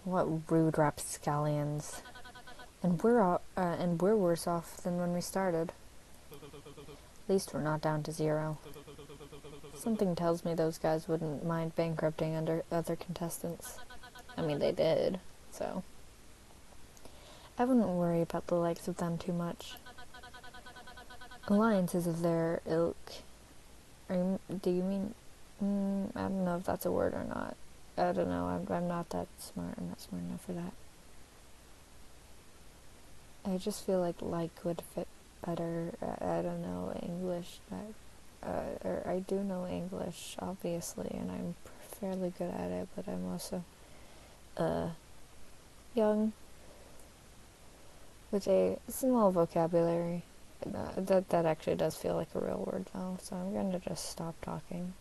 What rude rapscallions. And we're worse off than when we started. At least we're not down to 0. Something tells me those guys wouldn't mind bankrupting under other contestants. I mean, they did, so. I wouldn't worry about the likes of them too much. Alliances of their ilk. Do you mean? I don't know if that's a word or not. I don't know. I'm not that smart. I'm not smart enough for that. I just feel like would fit better. I don't know English. Or I do know English, obviously, and I'm fairly good at it. But I'm also young with a small vocabulary. That actually does feel like a real word though, so I'm going to just stop talking.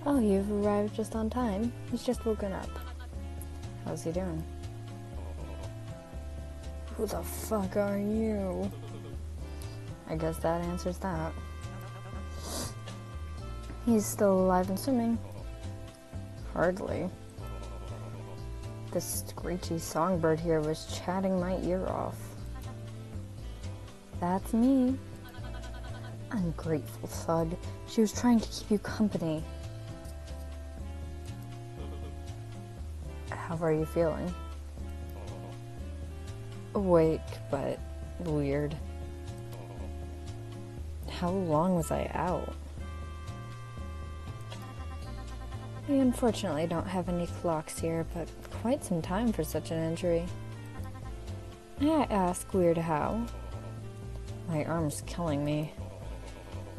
Oh, you've arrived just on time. He's just woken up. How's he doing? Who the fuck are you? I guess that answers that. He's still alive and swimming. Hardly. This screechy songbird here was chatting my ear off. That's me. Ungrateful thug. She was trying to keep you company. How are you feeling? Awake, but weird. How long was I out? We unfortunately don't have any clocks here, but quite some time for such an injury. May I ask, weird how? My arm's killing me.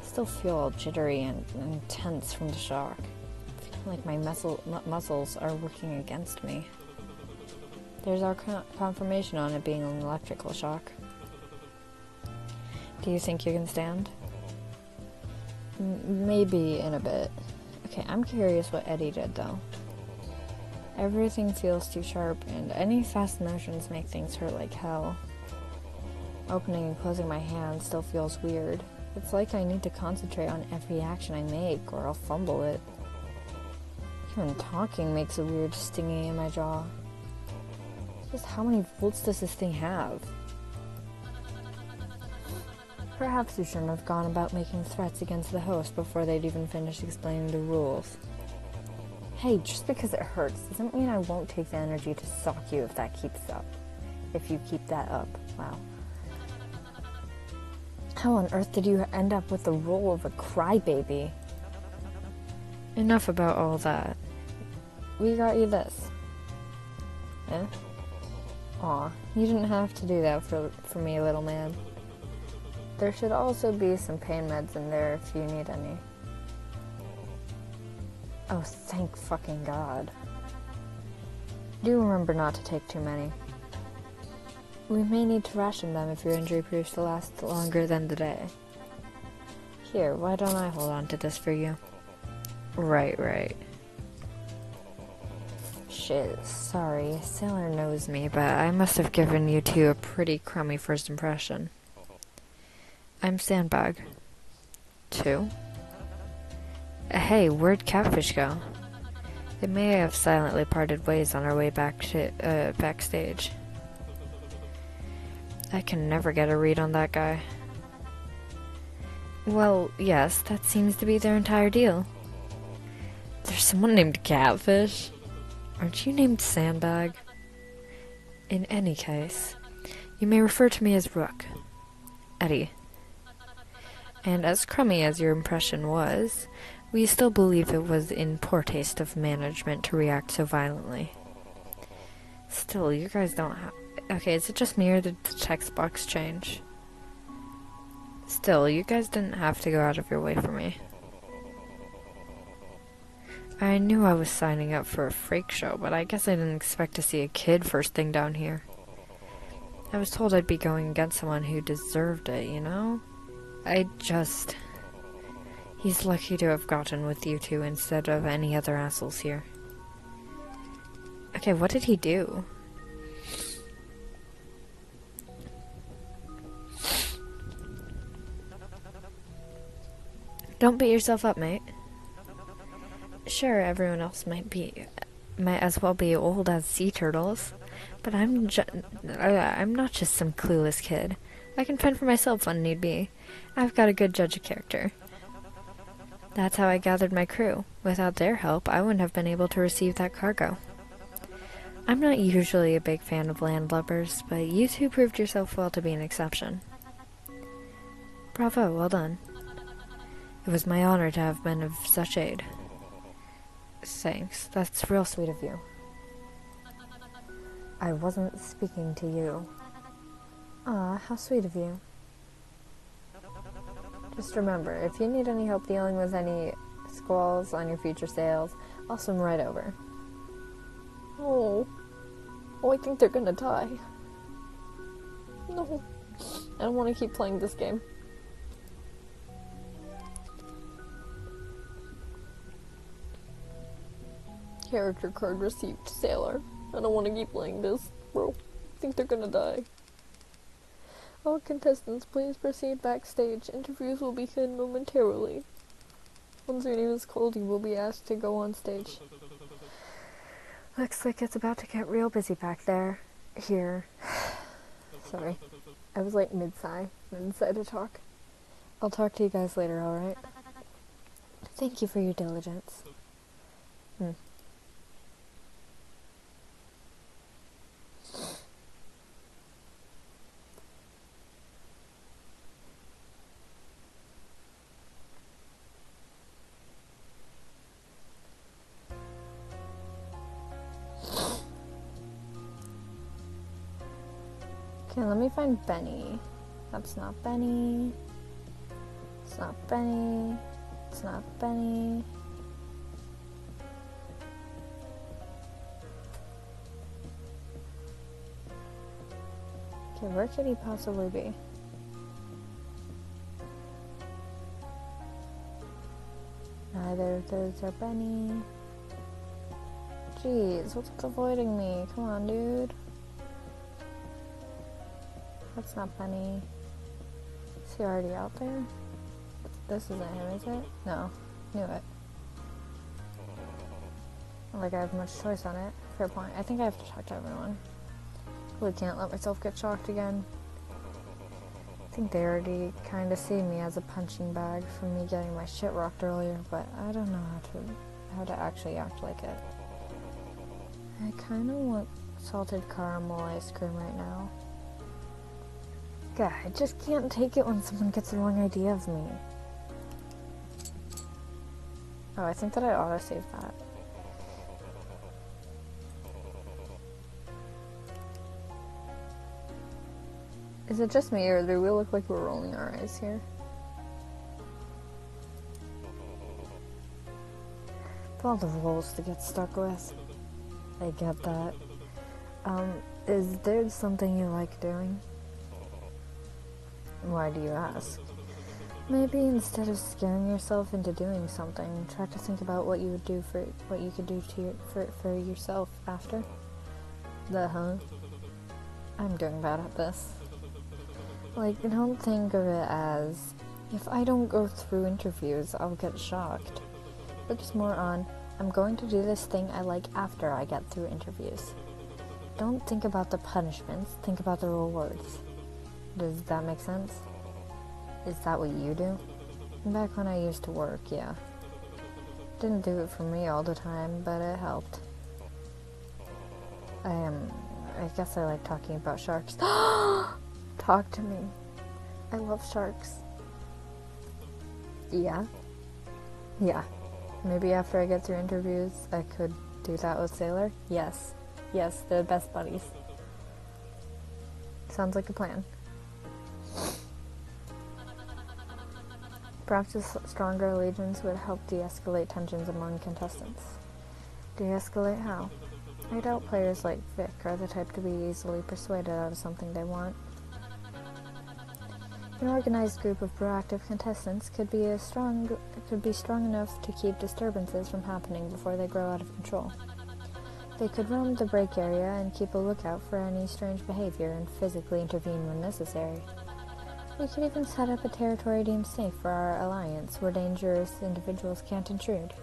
I still feel all jittery and tense from the shock. I feel like my muscles are working against me. There's our confirmation on it being an electrical shock. Do you think you can stand? Maybe in a bit. Okay, I'm curious what Eddie did, though. Everything feels too sharp, and any fast motions make things hurt like hell. Opening and closing my hand still feels weird. It's like I need to concentrate on every action I make, or I'll fumble it. Even talking makes a weird stinging in my jaw. Just how many volts does this thing have? Perhaps you shouldn't have gone about making threats against the host before they'd even finished explaining the rules. Hey, just because it hurts doesn't mean I won't take the energy to sock you if that keeps up. If you keep that up. Wow. How on earth did you end up with the role of a crybaby? Enough about all that. We got you this. Eh? Aw, you didn't have to do that for me, little man. There should also be some pain meds in there if you need any. Oh, thank fucking God. Do remember not to take too many. We may need to ration them if your injury proves to last longer than the day. Here, why don't I hold on to this for you? Right. Shit, sorry. Sailor knows me, but I must have given you two a pretty crummy first impression. I'm Sandbag. 2? Hey, where'd Catfish go? They may have silently parted ways on our way back to, backstage. I can never get a read on that guy. Well, yes, that seems to be their entire deal. There's someone named Catfish? Aren't you named Sandbag? In any case, you may refer to me as Rook. Eddie. And as crummy as your impression was, we still believe it was in poor taste of management to react so violently. Still, you guys don't have... Okay, is it just me or did the text box change? Still, you guys didn't have to go out of your way for me. I knew I was signing up for a freak show, but I guess I didn't expect to see a kid first thing down here. I was told I'd be going against someone who deserved it, you know? He's lucky to have gotten with you two instead of any other assholes here. Okay, what did he do? Don't beat yourself up, mate. Sure, everyone else might as well be old as sea turtles, but I'm not just some clueless kid. I can fend for myself when need be. I've got a good judge of character. That's how I gathered my crew. Without their help, I wouldn't have been able to receive that cargo. I'm not usually a big fan of landlubbers, but you two proved yourself well to be an exception. Bravo, well done. It was my honor to have been of such aid. Thanks, that's real sweet of you. I wasn't speaking to you. Ah, how sweet of you. Just remember, if you need any help dealing with any squalls on your future sails, I'll swim right over. Oh, I think they're gonna die. No, I don't want to keep playing this game. Character card received, Sailor. I don't want to keep playing this, bro. I think they're gonna die. All contestants, please proceed backstage. Interviews will begin momentarily. Once your name is called, you will be asked to go on stage. Looks like it's about to get real busy back there. Here. Sorry. I was like mid-sigh and decided to talk. I'll talk to you guys later, alright? Thank you for your diligence. Okay, let me find Benny. That's not Benny. It's not Benny. It's not Benny. Okay, where could he possibly be? Neither of those are Benny. Jeez, what's avoiding me? Come on, dude. That's not Benny. Is he already out there? This isn't him, is it? No. Knew it. Not like I have much choice on it. Fair point. I think I have to talk to everyone. Really can't let myself get shocked again. think they already kind of see me as a punching bag for me getting my shit rocked earlier, but I don't know how to actually act like it. I kind of want salted caramel ice cream right now. God, I just can't take it when someone gets the wrong idea of me. Oh, I think that I auto-saved that. Is it just me, or do we look like we're rolling our eyes here? All the roles to get stuck with. I get that. Is there something you like doing? Why do you ask? Maybe instead of scaring yourself into doing something, try to think about what you would do for what you could do for yourself after. I'm doing bad at this. Like, don't think of it as, if I don't go through interviews, I'll get shocked. But just more on, I'm going to do this thing I like after I get through interviews. Don't think about the punishments, think about the rewards. Does that make sense? Is that what you do? Back when I used to work, yeah. Didn't do it for me all the time, but it helped. I guess I like talking about sharks. Talk to me. I love sharks. Yeah? Yeah. Maybe after I get through interviews, I could do that with Sailor? Yes. Yes, they're the best buddies. Sounds like a plan. Perhaps a stronger allegiance would help de-escalate tensions among contestants. De-escalate how? I doubt players like Vic are the type to be easily persuaded out of something they want. An organized group of proactive contestants could be strong enough to keep disturbances from happening before they grow out of control. They could roam the break area and keep a lookout for any strange behavior and physically intervene when necessary. We could even set up a territory deemed safe for our alliance where dangerous individuals can't intrude.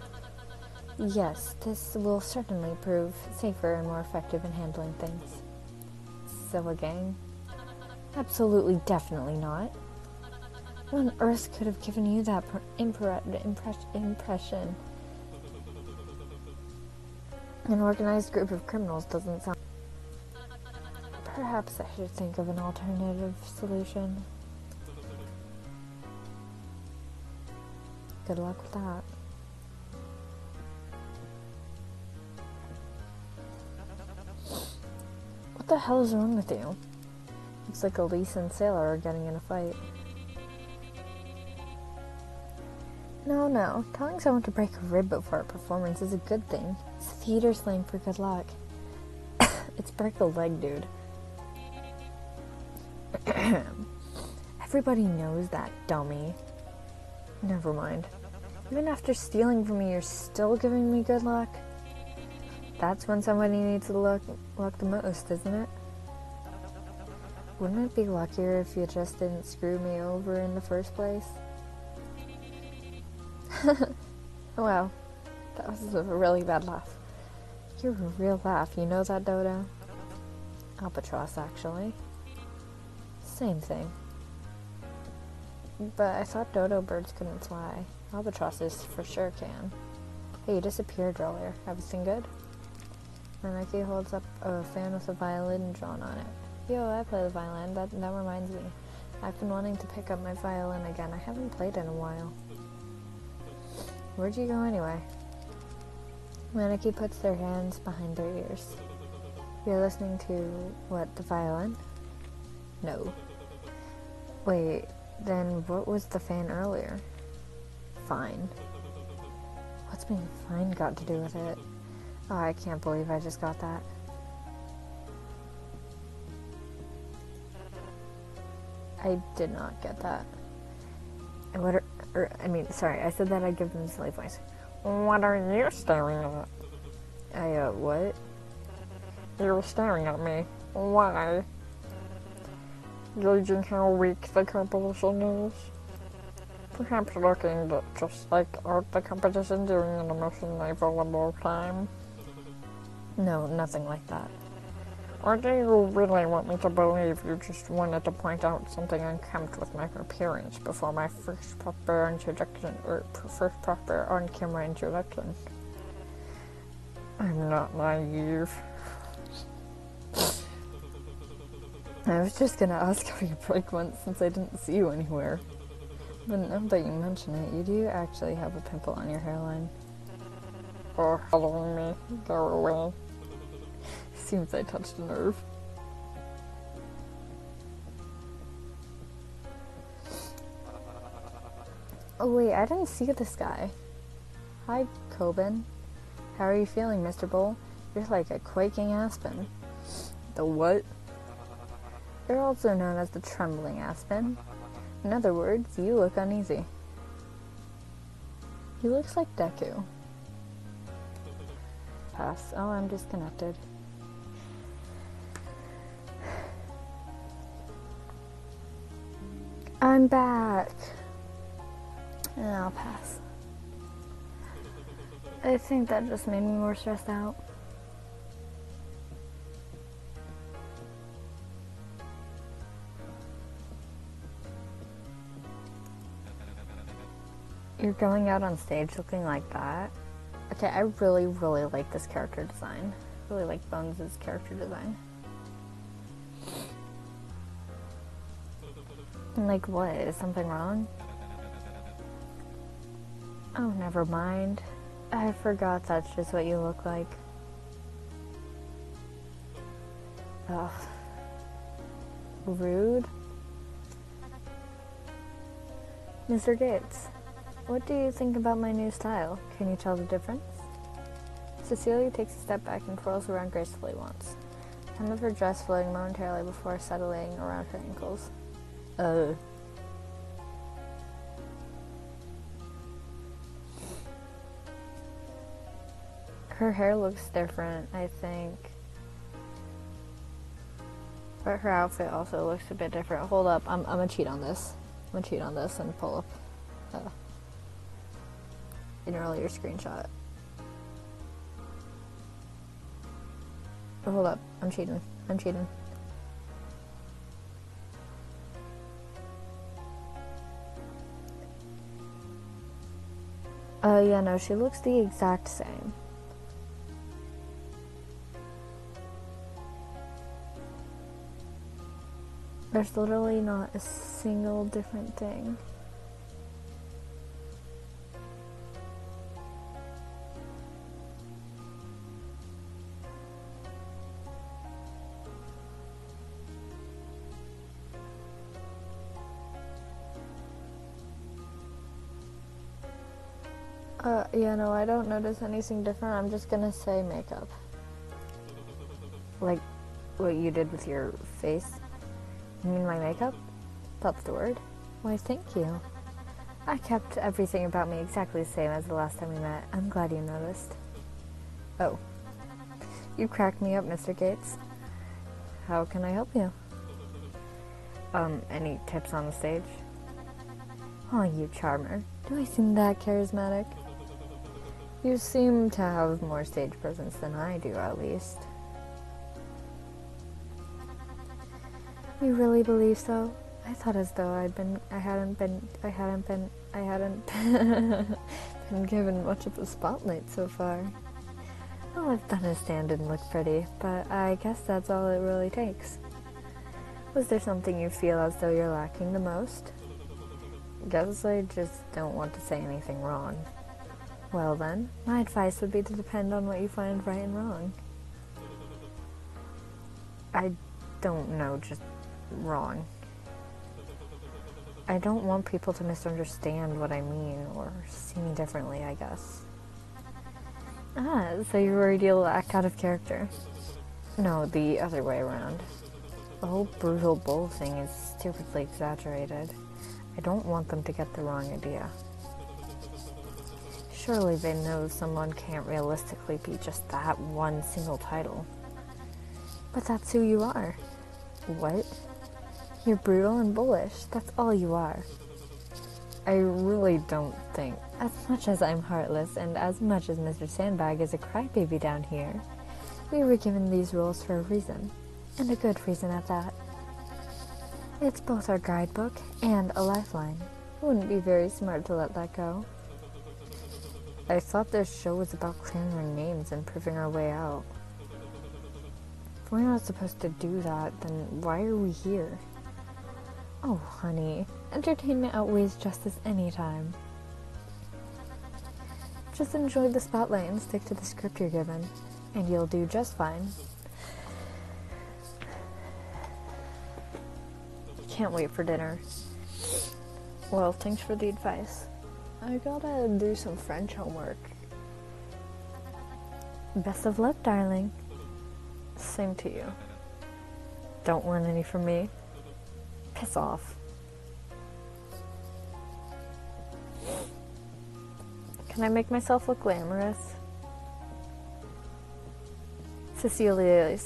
Yes, this will certainly prove safer and more effective in handling things. So a gang? Absolutely, definitely not. What on earth could have given you that impression? An organized group of criminals doesn't sound... Perhaps I should think of an alternative solution. Good luck with that. What the hell is wrong with you? Looks like Elise and Sailor are getting in a fight. No. Telling someone to break a rib before a performance is a good thing. It's theater slang for good luck. It's break a leg, dude. Everybody knows that, dummy. Never mind. Even after stealing from me, you're still giving me good luck? That's when somebody needs to luck the most, isn't it? Wouldn't it be luckier if you just didn't screw me over in the first place? Wow, that was a really bad laugh. You're a real laugh, you know that, Dodo? Albatross, actually. Same thing. But I thought dodo birds couldn't fly. Albatrosses for sure can. Hey, you disappeared earlier. Everything good? Maneki holds up a fan with a violin drawn on it. Yo, I play the violin. That reminds me. I've been wanting to pick up my violin again. I haven't played in a while. Where'd you go anyway? Maneki puts their hands behind their ears. You're listening to, what, the violin? No. Wait, then what was the fan earlier? Fine. What's being fine got to do with it? Oh, I can't believe I just got that. I did not get that. Sorry, I said that I'd give them a silly voice. What are you staring at? What? You were staring at me. Why? Gauging how weak the competition is? Perhaps looking just like the competition during an emotionally vulnerable time? No, nothing like that. Or do you really want me to believe you just wanted to point out something unkempt with my appearance before my first proper introduction, or first proper on-camera introduction? I'm not naive. I was just gonna ask how your break went since I didn't see you anywhere. But now that you mention it, you do actually have a pimple on your hairline. Oh, following me. Go away. Seems I touched a nerve. Oh wait, I didn't see this guy. Hi, Coben. How are you feeling, Mr. Bull? You're like a quaking aspen. The what? You're also known as the trembling aspen. In other words, you look uneasy. He looks like Deku. Pass. Oh, I'm disconnected. I'm back. And I'll pass. I think that just made me more stressed out. You're going out on stage looking like that? Okay, I really, really like this character design. I really like Bones' character design. Like what? Is something wrong? Oh, never mind. I forgot that's just what you look like. Ugh. Rude. Mr. Gates, what do you think about my new style? Can you tell the difference? Cecilia takes a step back and twirls around gracefully once, the hem of her dress floating momentarily before settling around her ankles. Her hair looks different, I think. But her outfit also looks a bit different. Hold up, I'm gonna cheat on this. I'm gonna cheat on this and pull up an earlier screenshot. Oh, hold up, I'm cheating. I'm cheating. Yeah, no, she looks the exact same. There's literally not a single different thing. Yeah, no, I don't notice anything different. I'm just gonna say makeup. Like what you did with your face. You mean my makeup? That's the word. Why, thank you. I kept everything about me exactly the same as the last time we met. I'm glad you noticed. Oh. You cracked me up, Mr. Gates. How can I help you? Any tips on the stage? Oh, you charmer. Do I seem that charismatic? You seem to have more stage presence than I do, at least. You really believe so? I thought as though I hadn't been given much of a spotlight so far. All I've done is stand and look pretty, but I guess that's all it really takes. Was there something you feel as though you're lacking the most? Guess I just don't want to say anything wrong. Well then, my advice would be to depend on what you find right and wrong. I don't know, just wrong. I don't want people to misunderstand what I mean or see me differently, I guess. Ah, so you're worried you'll act out of character? No, the other way around. The whole brutal bull thing is stupidly exaggerated. I don't want them to get the wrong idea. Surely they know someone can't realistically be just that one single title. But that's who you are. What? You're brutal and bullish. That's all you are. I really don't think, as much as I'm heartless and as much as Mr. Sandbag is a crybaby down here, we were given these roles for a reason. And a good reason at that. It's both our guidebook and a lifeline. It wouldn't be very smart to let that go. I thought this show was about clearing our names and proving our way out. If we're not supposed to do that, then why are we here? Oh, honey, entertainment outweighs justice any time. Just enjoy the spotlight and stick to the script you're given, and you'll do just fine. Can't wait for dinner. Well, thanks for the advice. I gotta do some French homework. Best of luck, darling. Same to you. Don't want any from me. Piss off. Can I make myself look glamorous? Cecilia,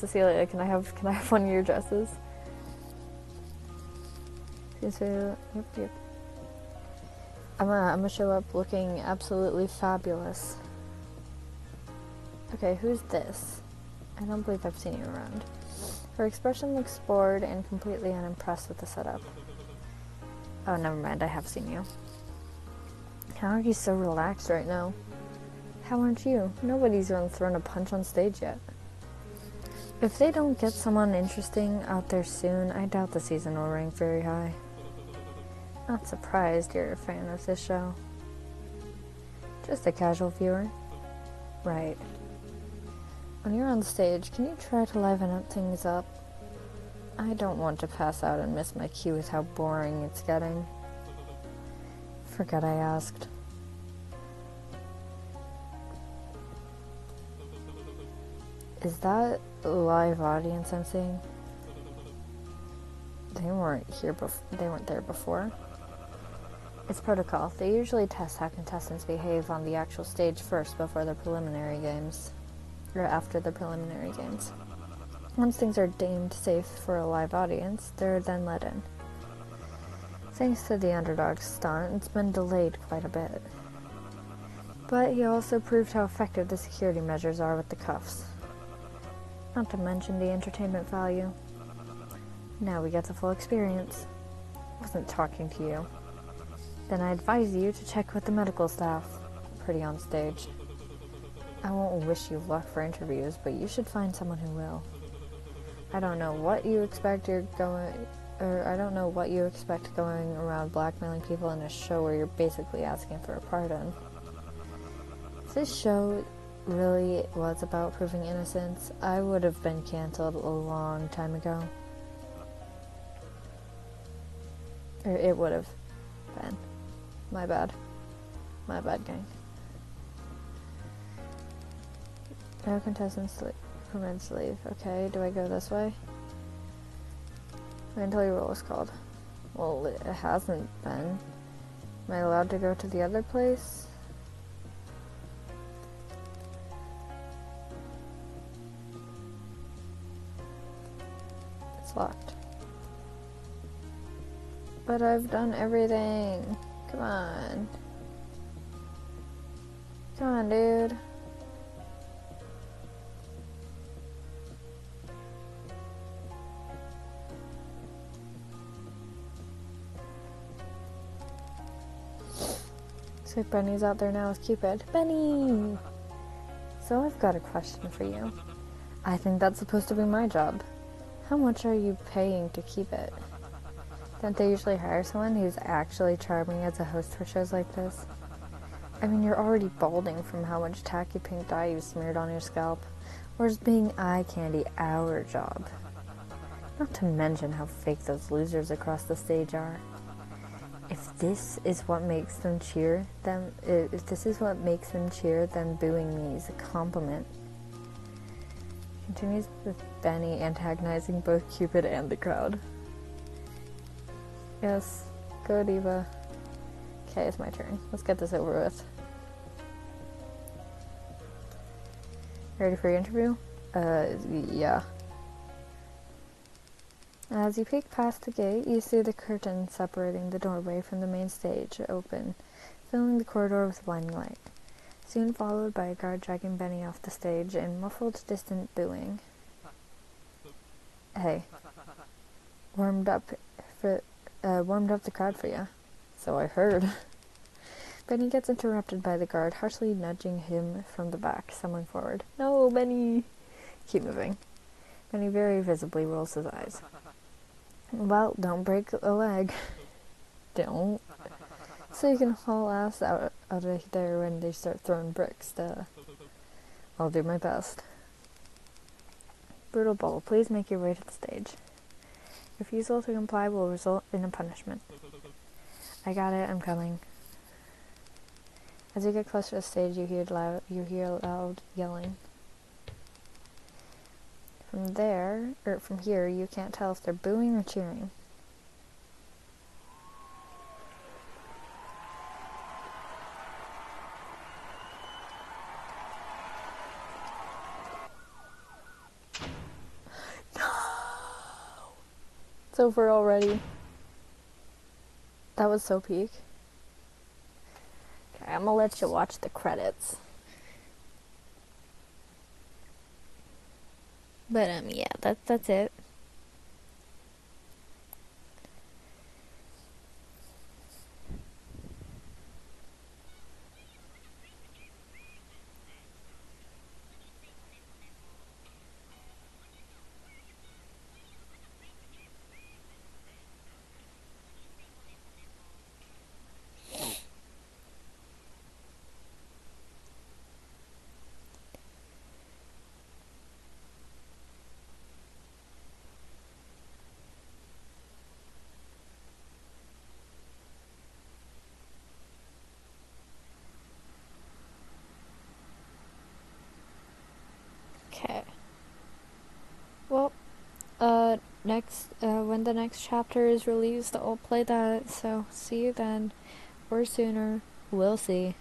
can I have one of your dresses? Yep. I'm gonna show up looking absolutely fabulous. Okay, who's this? I don't believe I've seen you around. Her expression looks bored and completely unimpressed with the setup. Oh, never mind, I have seen you. How are you so relaxed right now? How aren't you? Nobody's even thrown a punch on stage yet. If they don't get someone interesting out there soon, I doubt the season will rank very high. Not surprised you're a fan of this show. Just a casual viewer. Right. When you're on stage, can you try to liven up things up? I don't want to pass out and miss my cue with how boring it's getting. Forgot I asked. Is that a live audience I'm seeing? They weren't there before. It's protocol. They usually test how contestants behave on the actual stage first before the preliminary games. Or after the preliminary games. Once things are deemed safe for a live audience, they're then let in. Thanks to the underdog stunt, it's been delayed quite a bit. But he also proved how effective the security measures are with the cuffs. Not to mention the entertainment value. Now we get the full experience. I wasn't talking to you. Then I advise you to check with the medical staff. Pretty on stage. I won't wish you luck for interviews, but you should find someone who will. I don't know what you expect going around blackmailing people in a show where you're basically asking for a pardon. If this show really was about proving innocence, I would have been canceled a long time ago. Or it would have been. My bad. My bad, gang. No contestants permitted to leave. Okay, do I go this way? Wait until your roll is called. Well, it hasn't been. Am I allowed to go to the other place? It's locked. But I've done everything. Come on. Come on, dude. So Benny's out there now with Cupid. Benny! So I've got a question for you. I think that's supposed to be my job. How much are you paying to keep it? Don't they usually hire someone who's actually charming as a host for shows like this? I mean, you're already balding from how much tacky pink dye you smeared on your scalp. Or is being eye candy our job? Not to mention how fake those losers across the stage are. If this is what makes them cheer, then booing me is a compliment. Continues with Benny antagonizing both Cupid and the crowd. Yes, go Diva. Okay, it's my turn. Let's get this over with. Ready for your interview? Yeah. As you peek past the gate, you see the curtain separating the doorway from the main stage open, filling the corridor with blinding light. Soon followed by a guard dragging Benny off the stage and muffled, distant booing. Hey, warmed up the crowd for you. So I heard. Benny gets interrupted by the guard, harshly nudging him from the back, stumbling forward. No, Benny! Keep moving. Benny very visibly rolls his eyes. Well, don't break a leg. Don't. So you can haul ass out of there when they start throwing bricks, duh. I'll do my best. Brutal Bull, please make your way to the stage. Refusal to comply will result in a punishment. I got it, I'm coming. As you get closer to the stage, you hear loud yelling. From here, you can't tell if they're booing or cheering. It's over already. That was so peak. Okay, I'm gonna let you watch the credits. But yeah, that's it. Okay. Well, when the next chapter is released, I'll play that, so see you then, or sooner, we'll see.